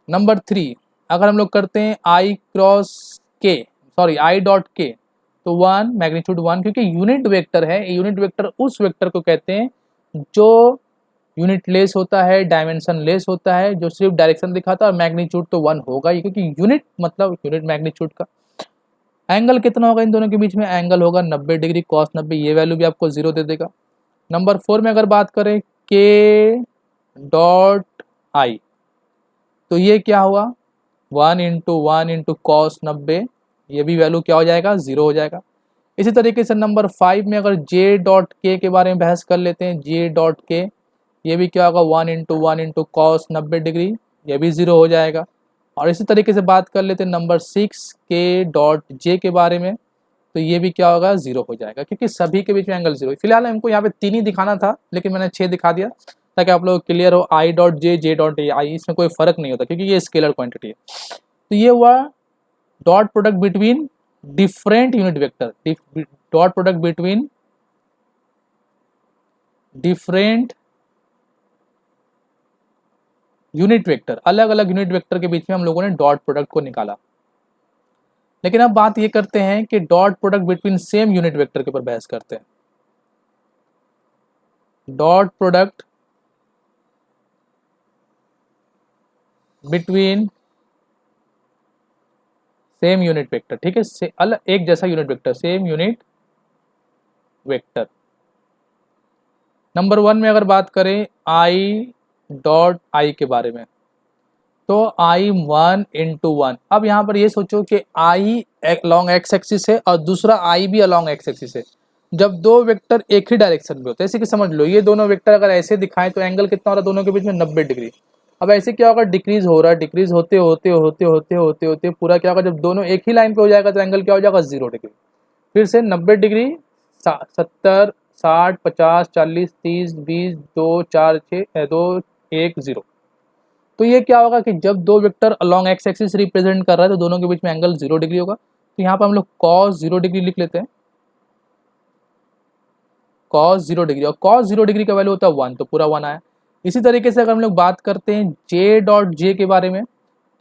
नंबर 3 अगर हम लोग करते हैं आई क्रॉस के, सॉरी आई डॉट के, तो 1 मैग्नीट्यूड 1, क्योंकि यूनिट वेक्टर है, यूनिट वेक्टर उस वेक्टर को कहते हैं जो यूनिट लेस होता है, डायमेंशन लेस होता है, जो सिर्फ डायरेक्शन दिखाता है, और मैग्नीट्यूड तो 1 होगा ही, क्योंकि यूनिट मतलब यूनिट मैग्नीट्यूड का। एंगल कितना होगा इन दोनों के बीच में, एंगल होगा 90 डिग्री, कॉस 90, ये वैल्यू भी आपको 0 दे देगा। नंबर 4 में अगर बात करें के डॉट आई, तो ये क्या हुआ, 1 इंटू कॉस 90, ये भी वैल्यू क्या हो जाएगा, 0 हो जाएगा। इसी तरीके से नंबर 5 में अगर जे डॉट के के बारे में बहस कर लेते हैं, जे डॉट के, ये भी क्या होगा, 1 इंटू कॉस 90 डिग्री, ये भी 0 हो जाएगा। और इसी तरीके से बात कर लेते हैं नंबर 6 के डॉट जे के बारे में, तो ये भी क्या होगा, 0 हो जाएगा, क्योंकि सभी के बीच में एंगल 0। फिलहाल हमको यहाँ पे 3 ही दिखाना था, लेकिन मैंने 6 दिखा दिया, ताकि आप लोग क्लियर हो। I dot J, J dot I, इसमें कोई फर्क नहीं होता क्योंकि ये स्केलर क्वांटिटी है। तो ये हुआ dot product between different unit vector, dot product between different unit vector, अलग अलग यूनिट वेक्टर के बीच में हम लोगों ने डॉट प्रोडक्ट को निकाला। लेकिन अब बात ये करते हैं कि dot product between same unit vector के ऊपर बहस करते हैं। Dot product between same unit vector, ठीक है, अलग एक जैसा unit vector, same unit vector. Number 1 में अगर बात करें आई डॉट आई के बारे में, तो आई 1 इंटू 1। अब यहाँ पर ये सोचो कि आई अलॉन्ग एक्स एक्सिस है और दूसरा आई भी अलॉन्ग एक्स एक्सिस है। जब दो वेक्टर एक ही डायरेक्शन में होते हैं, ऐसे कि समझ लो ये दोनों वेक्टर अगर ऐसे दिखाएं तो एंगल कितना हो रहा है दोनों के बीच में, 90 डिग्री। अब ऐसे क्या होगा, डिक्रीज हो रहा है, डिक्रीज होते होते होते होते होते होते पूरा क्या होगा, जब दोनों एक ही लाइन पे हो जाएगा तो एंगल क्या हो जाएगा, 0 डिग्री। फिर से 90 डिग्री, 70, 60, 50, 40, 30, 20, 2, 4, 6, 2, 1, 0। तो ये क्या होगा कि जब दो vector along x axis represent कर रहा है तो दोनों के बीच में एंगल 0 डिग्री होगा। तो यहाँ पर हम लोग cos 0 डिग्री लिख लेते हैं, cos 0 डिग्री, और cos 0 डिग्री का वैल्यू होता है 1, तो पूरा 1 आया। इसी तरीके से अगर हम लोग बात करते हैं j डॉट जे के बारे में,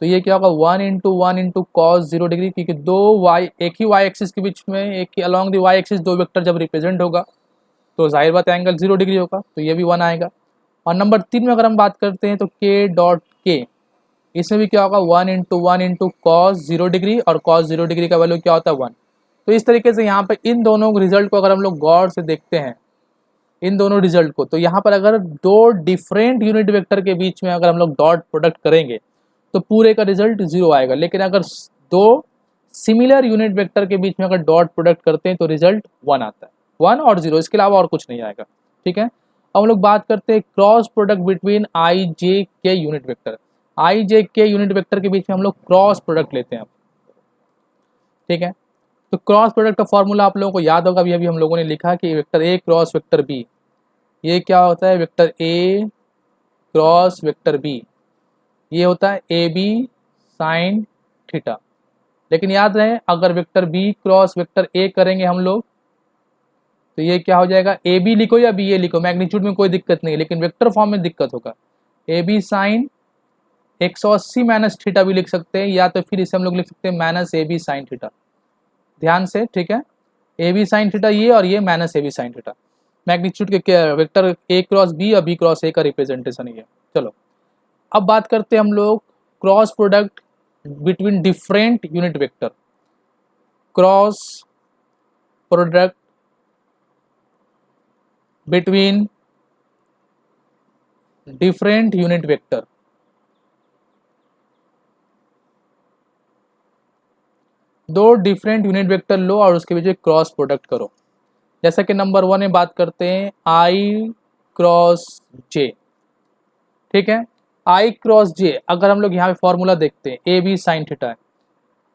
तो ये क्या होगा 1 इंटू 1 इंटू कॉस 0 डिग्री, क्योंकि दो y एक ही y एक्सिस के बीच में, एक ही अलॉन्ग द y एक्सिस दो वेक्टर जब रिप्रेजेंट होगा तो जाहिर बात है एंगल 0 डिग्री होगा, तो ये भी 1 आएगा। और नंबर 3 में अगर हम बात करते हैं तो k डॉट के, इसमें भी क्या होगा 1 इंटू 1 इंटू कॉस 0 डिग्री, और कॉस 0 डिग्री का वैल्यू क्या होता है 1। तो इस तरीके से यहाँ पर इन दोनों रिजल्ट को अगर हम लोग गौर से देखते हैं, इन दोनों रिजल्ट को, तो यहाँ पर अगर दो डिफरेंट यूनिट वेक्टर के बीच में अगर हम लोग डॉट प्रोडक्ट करेंगे तो पूरे का रिजल्ट 0 आएगा। लेकिन अगर दो सिमिलर यूनिट वेक्टर के बीच में अगर डॉट प्रोडक्ट करते हैं तो रिजल्ट 1 आता है, 1 और 0, इसके अलावा और कुछ नहीं आएगा, ठीक है। अब हम लोग बात करते हैं क्रॉस प्रोडक्ट बिटवीन आई जे के यूनिट वेक्टर। आई जे के यूनिट वेक्टर के बीच में हम लोग क्रॉस प्रोडक्ट लेते हैं, ठीक है। तो क्रॉस प्रोडक्ट का फॉर्मूला आप लोगों को याद होगा, अभी हम लोगों ने लिखा कि vector A cross vector B, ये क्या होता है, vector A cross vector B, ये होता है ए बी साइन थीटा। लेकिन याद रहे अगर vector B cross vector A करेंगे हम लोग तो ये क्या हो जाएगा, ए बी लिखो या बी ए लिखो, मैग्नीट्यूड में कोई दिक्कत नहीं है, लेकिन वेक्टर फॉर्म में दिक्कत होगा। A B sine 180 minus theta भी लिख सकते हैं, या तो फिर इसे हम लोग लिख सकते हैं minus A B sine theta, ध्यान से, ठीक है। ए बी साइन थीटा ये, और ये minus A B sine theta, magnitude के वेक्टर ए क्रॉस बी और बी क्रॉस ए का रिप्रेजेंटेशन ही है। चलो अब बात करते हैं हम लोग cross product between different unit vector. Cross product between different unit vector. दो डिफरेंट यूनिट वेक्टर लो और उसके बीच में क्रॉस प्रोडक्ट करो। जैसा कि नंबर 1 में बात करते हैं आई क्रॉस जे, ठीक है। आई क्रॉस जे अगर हम लोग यहाँ पे फॉर्मूला देखते हैं ए बी साइन थीटा है,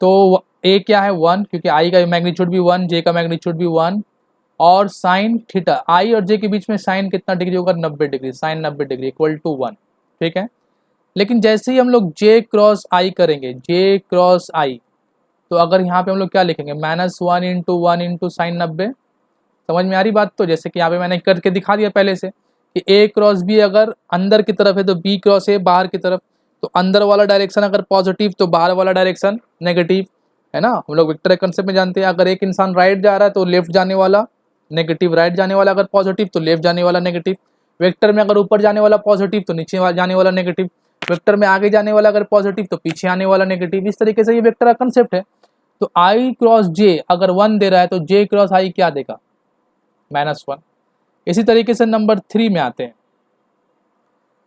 तो ए क्या है 1, क्योंकि आई का मैग्नीट्यूड भी 1, जे का मैग्नीट्यूड भी 1, और साइन थीटा आई और जे के बीच में साइन कितना डिग्री होगा, 90 degree, sine 90 degree equal to 1, ठीक है। लेकिन जैसे ही हम लोग जे क्रॉस आई करेंगे, जे क्रॉस आई, तो अगर यहाँ पे हम लोग क्या लिखेंगे, -1 इंटू 1 इंटू साइन 90। समझ में आ रही बात। तो जैसे कि यहाँ पे मैंने करके दिखा दिया पहले से कि ए क्रॉस बी अगर अंदर की तरफ है तो बी क्रॉस ए बाहर की तरफ, तो अंदर वाला डायरेक्शन अगर पॉजिटिव तो बाहर वाला डायरेक्शन नेगेटिव, है ना। हम लोग वेक्टर कंसेप्ट में जानते हैं, अगर एक इंसान राइट जा रहा है तो लेफ्ट जाने वाला नेगेटिव, राइट जाने वाला अगर पॉजिटिव तो लेफ्ट जाने वाला नेगेटिव, वेक्टर में अगर ऊपर जाने वाला पॉजिटिव तो नीचे जाने वाला नेगेटिव, वेक्टर में आगे जाने वाला अगर पॉजिटिव तो पीछे आने वाला नेगेटिव। इस तरीके से ये वेक्टर का कंसेप्ट है। तो आई क्रॉस जे अगर 1 दे रहा है तो जे क्रॉस आई क्या देगा, -1। इसी तरीके से नंबर 3 में आते हैं।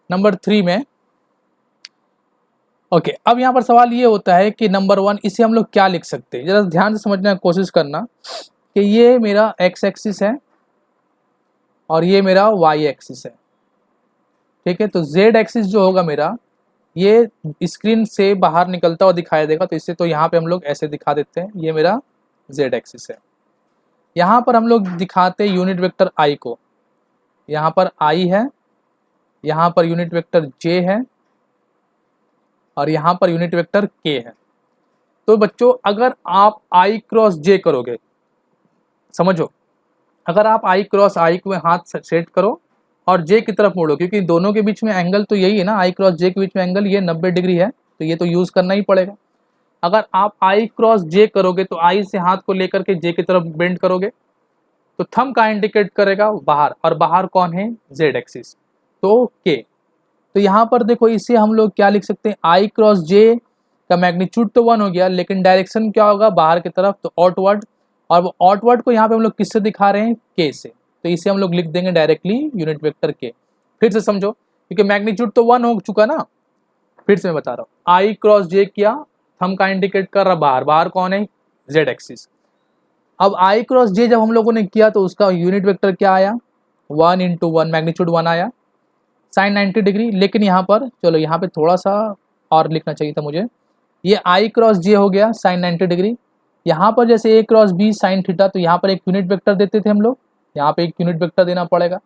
नंबर 3 में ओके, अब यहाँ पर सवाल ये होता है कि नंबर 1 इसे हम लोग क्या लिख सकते हैं, जरा ध्यान से समझने की कोशिश करना कि ये मेरा एक्स एक्सिस है और ये मेरा वाई एक्सिस है, ठीक है। तो जेड एक्सिस जो होगा मेरा, ये स्क्रीन से बाहर निकलता हुआ दिखाई देगा, तो इससे तो यहाँ पे हम लोग ऐसे दिखा देते हैं, ये मेरा जेड एक्सिस है। यहाँ पर हम लोग दिखाते हैं यूनिट वेक्टर आई को, यहाँ पर आई है यहाँ पर यूनिट वेक्टर जे है और यहाँ पर यूनिट वेक्टर के है। तो बच्चों अगर आप आई क्रॉस जे करोगे, समझो, अगर आप आई क्रॉस आई को हाथ सेट करो और जे की तरफ मोड़ो, क्योंकि दोनों के बीच में एंगल तो यही है ना, आई क्रॉस जे के बीच में एंगल ये 90 डिग्री है, तो ये तो यूज़ करना ही पड़ेगा। अगर आप आई क्रॉस जे करोगे तो आई से हाथ को लेकर के जे की तरफ बेंड करोगे तो थंब का इंडिकेट करेगा बाहर, और बाहर कौन है, जेड एक्सिस, तो के। तो यहाँ पर देखो इसे हम लोग क्या लिख सकते हैं, आई क्रॉस जे का मैग्नीट्यूड तो 1 हो गया, लेकिन डायरेक्शन क्या होगा, बाहर की तरफ, तो आउटवर्ड। और वो आउटवर्ड को यहाँ पे हम लोग किससे दिखा रहे हैं, के से, तो इसे हम लोग लिख देंगे डायरेक्टली यूनिट वेक्टर के। फिर से समझो, क्योंकि मैग्नीट्यूड तो 1 हो चुका ना, फिर से मैं बता रहा हूँ, आई क्रॉस जे किया, थंब का इंडिकेट कर रहा बाहर, बाहर कौन है, जेड एक्सिस। अब आई क्रॉस जे जब हम लोगों ने किया तो उसका यूनिट वेक्टर क्या आया, 1 इंटू 1, मैग्नीट्यूड 1 आया, साइन 90 डिग्री। लेकिन यहाँ पर चलो, यहाँ पे थोड़ा सा और लिखना चाहिए था मुझे, ये आई क्रॉस जे हो गया साइन 90 डिग्री। यहाँ पर जैसे ए क्रॉस बी साइन थीटा, तो यहाँ पर एक यूनिट वेक्टर देते थे हम लोग, यहाँ पे एक यूनिट वेक्टर देना पड़ेगा।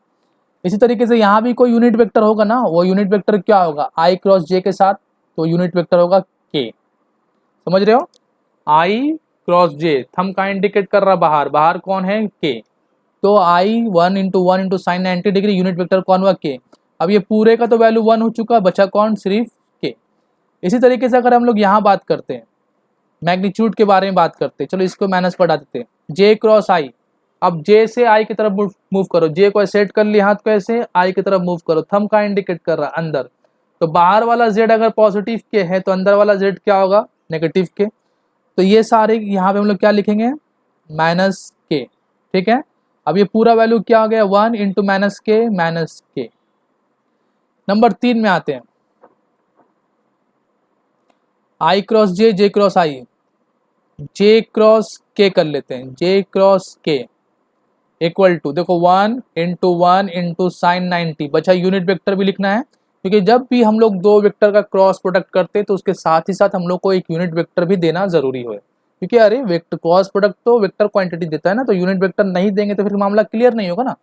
इसी तरीके से यहाँ भी कोई यूनिट वेक्टर होगा ना, वो यूनिट वेक्टर क्या होगा, आई क्रॉस जे के साथ, तो यूनिट वेक्टर होगा के। समझ रहे हो, आई क्रॉस जे, थंब का इंडिकेट कर रहा बाहर, बाहर कौन है, के, तो आई 1 into sine 90 degree, unit vector कौन हुआ, के। अब ये पूरे का तो वैल्यू 1 हो चुका, बचा कौन, सिर्फ के। इसी तरीके से अगर हम लोग यहाँ बात करते हैं, मैग्नीट्यूड के बारे में बात करते हैं, चलो इसको माइनस पर डाल देते हैं, जे क्रॉस आई। अब जे से आई की तरफ मूव करो, जे को सेट कर लिया हाथ को ऐसे, आई की तरफ मूव करो, थंब का इंडिकेट कर रहा अंदर, तो बाहर वाला जेड अगर पॉजिटिव के है तो अंदर वाला जेड क्या होगा, नेगेटिव के। तो ये सारे यहाँ पे हम लोग क्या लिखेंगे, माइनस के, ठीक है। अब ये पूरा वैल्यू क्या हो गया, 1 इंटू माइनस के। नंबर 3 में आते हैं, आई क्रॉस जे क्रॉस आई, जे क्रॉस के कर लेते हैं, जे क्रॉस के इक्वल टू, देखो 1 इंटू साइन 90, बचा यूनिट वेक्टर भी लिखना है, क्योंकि जब भी हम लोग दो वेक्टर का क्रॉस प्रोडक्ट करते हैं तो उसके साथ ही साथ हम लोग को एक यूनिट वेक्टर भी देना जरूरी है, क्योंकि अरे वेक्टर क्रॉस प्रोडक्ट तो वेक्टर क्वांटिटी देता है ना, तो यूनिट वेक्टर नहीं देंगे तो फिर मामला क्लियर नहीं होगा ना,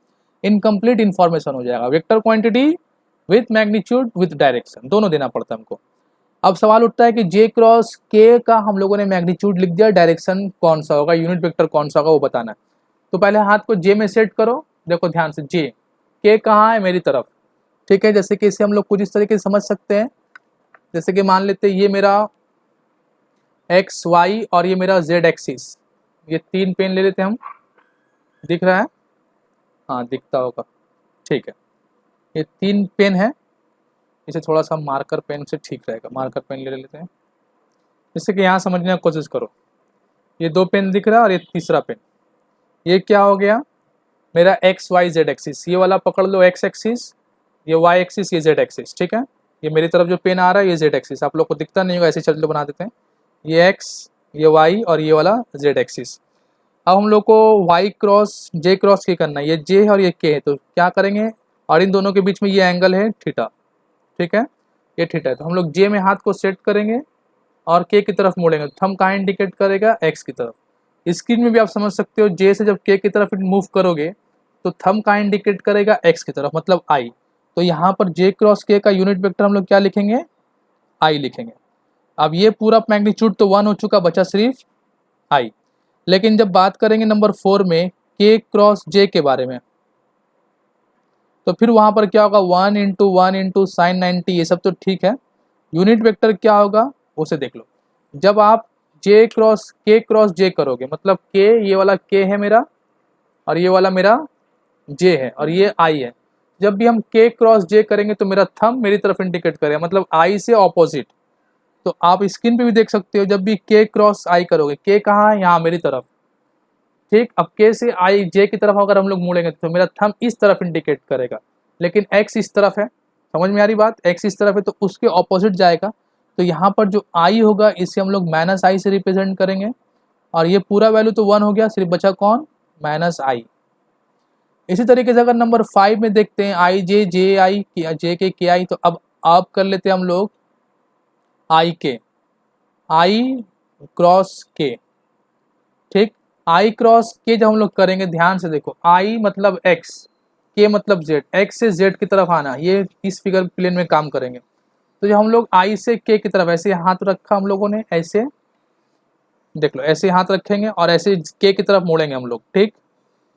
इनकम्प्लीट इन्फॉर्मेशन हो जाएगा। Vector quantity with magnitude with direction दोनों देना पड़ता है हमको। अब सवाल उठता है कि जे क्रॉस के का हम लोगों ने मैग्नीट्यूड लिख दिया, डायरेक्शन कौन सा होगा, यूनिट वेक्टर कौन सा होगा वो बताना है। तो पहले हाथ को जे में सेट करो, देखो ध्यान से, जे के कहाँ है, मेरी तरफ, ठीक है। जैसे कि इसे हम लोग कुछ इस तरीके से समझ सकते हैं, जैसे कि मान लेते हैं ये मेरा एक्स वाई और ये मेरा जेड एक्सिस, ये 3 पेन ले लेते हैं हम, दिख रहा है, हाँ दिखता होगा, ठीक है। ये 3 पेन है, इसे थोड़ा सा मार्कर पेन से ठीक रहेगा, मार्कर पेन ले लेते हैं, जिससे कि यहाँ समझने की कोशिश करो। ये 2 पेन दिख रहा है और ये तीसरा पेन, ये क्या हो गया, मेरा एक्स वाई जेड एक्सिस, ये वाला पकड़ लो एक्स एक्सिस, ये वाई एक्सिस, ये जेड एक्सिस, ठीक है। ये मेरी तरफ जो पेन आ रहा है ये जेड एक्सिस, आप लोग को दिखता नहीं होगा, ऐसे चल बना देते हैं, ये एक्स, ये वाई और ये वाला जेड एक्सिस। अब हम लोग को वाई क्रॉस जे क्रॉस के करना है, ये जे है और ये के है, तो क्या करेंगे, और इन दोनों के बीच में ये एंगल है थीटा, ठीक है, ये थीटा है, तो हम लोग जे में हाथ को सेट करेंगे और के की तरफ मोड़ेंगे, थंब कहाँ इंडिकेट करेगा, एक्स की तरफ। स्क्रीन में भी आप समझ सकते हो, जे से जब के की तरफ मूव करोगे तो थंब कहाँ इंडिकेट करेगा, एक्स की तरफ, मतलब आई। तो यहाँ पर जे क्रॉस के का यूनिट वेक्टर हम लोग क्या लिखेंगे, आई लिखेंगे। अब ये पूरा मैग्नीट्यूड तो 1 हो चुका, बचा सिर्फ आई। लेकिन जब बात करेंगे नंबर 4 में के क्रॉस जे के बारे में, तो फिर वहाँ पर क्या होगा, 1 इंटू साइन 90, ये सब तो ठीक है, यूनिट वेक्टर क्या होगा उसे देख लो। जब आप जे क्रॉस जे करोगे, मतलब के, ये वाला के है मेरा और ये वाला मेरा जे है और ये आई है, जब भी हम के क्रॉस जे करेंगे तो मेरा थंब मेरी तरफ इंडिकेट करेगा, मतलब आई से ऑपोजिट। तो आप स्क्रीन पे भी देख सकते हो, जब भी के क्रॉस आई करोगे, के कहाँ है, यहाँ मेरी तरफ, ठीक। अब के से आई जे की तरफ अगर हम लोग मुड़ेंगे तो मेरा थंब इस तरफ इंडिकेट करेगा, लेकिन एक्स इस तरफ है, समझ में आ रही बात, एक्स इस तरफ है तो उसके ऑपोजिट जाएगा। तो यहाँ पर जो आई होगा इसे हम लोग माइनस आई से रिप्रेजेंट करेंगे, और ये पूरा वैल्यू तो 1 हो गया, सिर्फ बचा कौन, माइनस आई। इसी तरीके से अगर नंबर 5 में देखते हैं, आई जे जे आई जे के आई, तो अब कर लेते हैं हम लोग आई क्रॉस के, ठीक। आई क्रॉस के जब हम लोग करेंगे, ध्यान से देखो, आई मतलब एक्स, के मतलब जेड, एक्स से जेड की तरफ आना, ये इस फिगर प्लेन में काम करेंगे। तो जब हम लोग आई से के की तरफ ऐसे हाथ रखा हम लोगों ने, ऐसे देख लो, ऐसे हाथ रखेंगे और ऐसे के की तरफ मोड़ेंगे हम लोग, ठीक।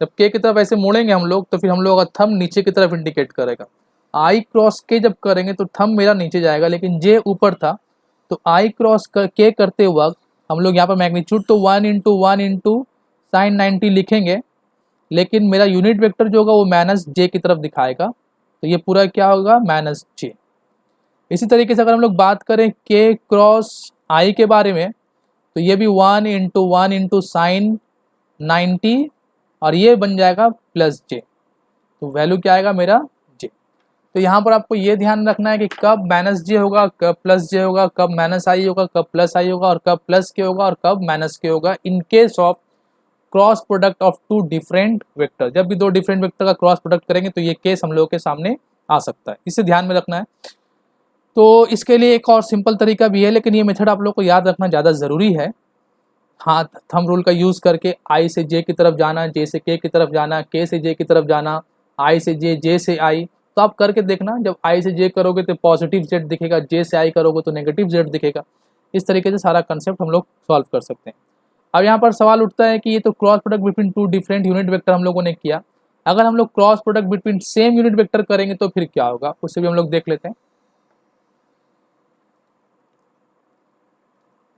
जब के की तरफ ऐसे मोड़ेंगे हम लोग तो फिर हम लोग का थंब नीचे की तरफ इंडिकेट करेगा। आई क्रॉस के जब करेंगे तो थंब मेरा नीचे जाएगा, लेकिन जे ऊपर था, तो आई क्रॉस के करते वक्त हम लोग यहाँ पर मैग्नीट्यूड तो 1 × 1 × sin 90 लिखेंगे, लेकिन मेरा यूनिट वेक्टर जो होगा वो माइनस जे की तरफ दिखाएगा, तो ये पूरा क्या होगा, माइनस जे। इसी तरीके से अगर हम लोग बात करें के क्रॉस आई के बारे में, तो ये भी 1 × 1 × sin 90 और ये बन जाएगा प्लस जे, तो वैल्यू क्या आएगा मेरा जे। तो यहाँ पर आपको ये ध्यान रखना है कि कब माइनस जे होगा, कब प्लस जे होगा, कब माइनस आई होगा, कब प्लस आई होगा, और कब प्लस के होगा और कब माइनस के होगा, in case of cross product of two different vector. जब भी दो डिफरेंट वेक्टर का क्रॉस प्रोडक्ट करेंगे तो ये केस हम लोगों के सामने आ सकता है, इसे ध्यान में रखना है। तो इसके लिए एक और सिंपल तरीका भी है, लेकिन ये मेथड आप लोग को याद रखना ज़्यादा ज़रूरी है। हाँ, थंब रूल का यूज़ करके आई से जे की तरफ जाना, जे से के की तरफ जाना, के से जे की तरफ जाना, आई से जे, जे से आई। तो आप करके देखना, जब आई से जे करोगे तो पॉजिटिव जेड दिखेगा, जे से आई करोगे तो नेगेटिव जेड दिखेगा। इस तरीके से सारा कंसेप्ट हम लोग सॉल्व कर सकते हैं। अब यहाँ पर सवाल उठता है कि ये तो cross product between two different unit vector हम लोगों ने किया, अगर हम लोग cross product between same unit vector करेंगे तो फिर क्या होगा, उसे भी हम लोग देख लेते हैं।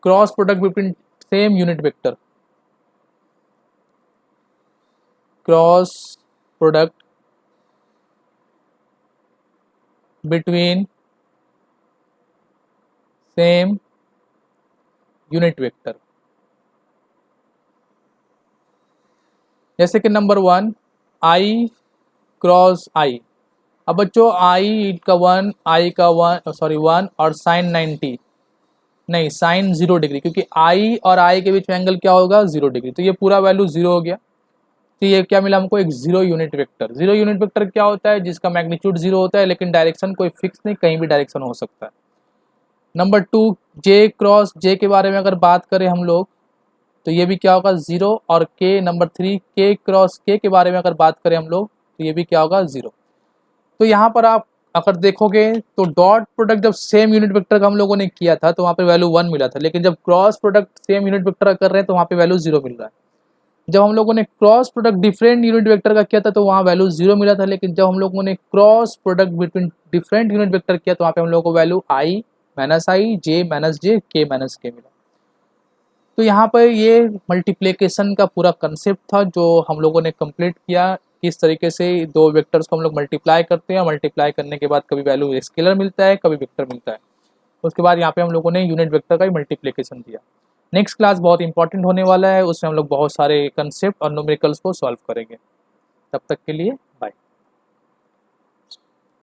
Cross product between same unit vector, cross product between same unit vector, जैसे कि नंबर 1 आई क्रॉस आई। अब बच्चों आई का 1, आई का 1 सॉरी 1 और साइन 90 नहीं, साइन 0 डिग्री, क्योंकि आई और आई के बीच में एंगल क्या होगा, 0 डिग्री, तो ये पूरा वैल्यू 0 हो गया। तो ये क्या मिला हमको, एक 0 यूनिट वेक्टर। 0 यूनिट वेक्टर क्या होता है, जिसका मैग्नीट्यूड 0 होता है लेकिन डायरेक्शन कोई फिक्स नहीं, कहीं भी डायरेक्शन हो सकता है। नंबर 2 जे क्रॉस जे के बारे में अगर बात करें हम लोग, तो ये भी क्या होगा, 0, और के नंबर 3 के क्रॉस के बारे में अगर बात करें हम लोग, तो ये भी क्या होगा, 0। तो यहाँ पर आप अगर देखोगे तो डॉट प्रोडक्ट जब सेम यूनिट वेक्टर का हम लोगों ने किया था तो वहाँ पे वैल्यू 1 मिला था, लेकिन जब cross product same unit vector का कर रहे हैं तो वहाँ पे वैल्यू 0 मिल रहा है। जब हम लोगों ने cross product different unit vector का किया था तो वहाँ वैल्यू 0 मिला था, लेकिन जब हम लोगों ने cross product between different unit vector किया तो वहाँ पे हम लोगों को वैल्यू आई माइनस आई, जे माइनस जे, के माइनस के मिला। तो यहाँ पर ये मल्टीप्लिकेशन का पूरा कंसेप्ट था जो हम लोगों ने कंप्लीट किया। किस तरीके से दो वेक्टर्स को हम लोग मल्टीप्लाई करते हैं, मल्टीप्लाई करने के बाद कभी वैल्यू स्केलर मिलता है, कभी वेक्टर मिलता है। उसके बाद यहाँ पे हम लोगों ने यूनिट वेक्टर का ही मल्टीप्लिकेशन दिया। नेक्स्ट क्लास बहुत इंपॉर्टेंट होने वाला है, उसमें हम लोग बहुत सारे कंसेप्ट और न्यूमेरिकल्स को सॉल्व करेंगे। तब तक के लिए बाय।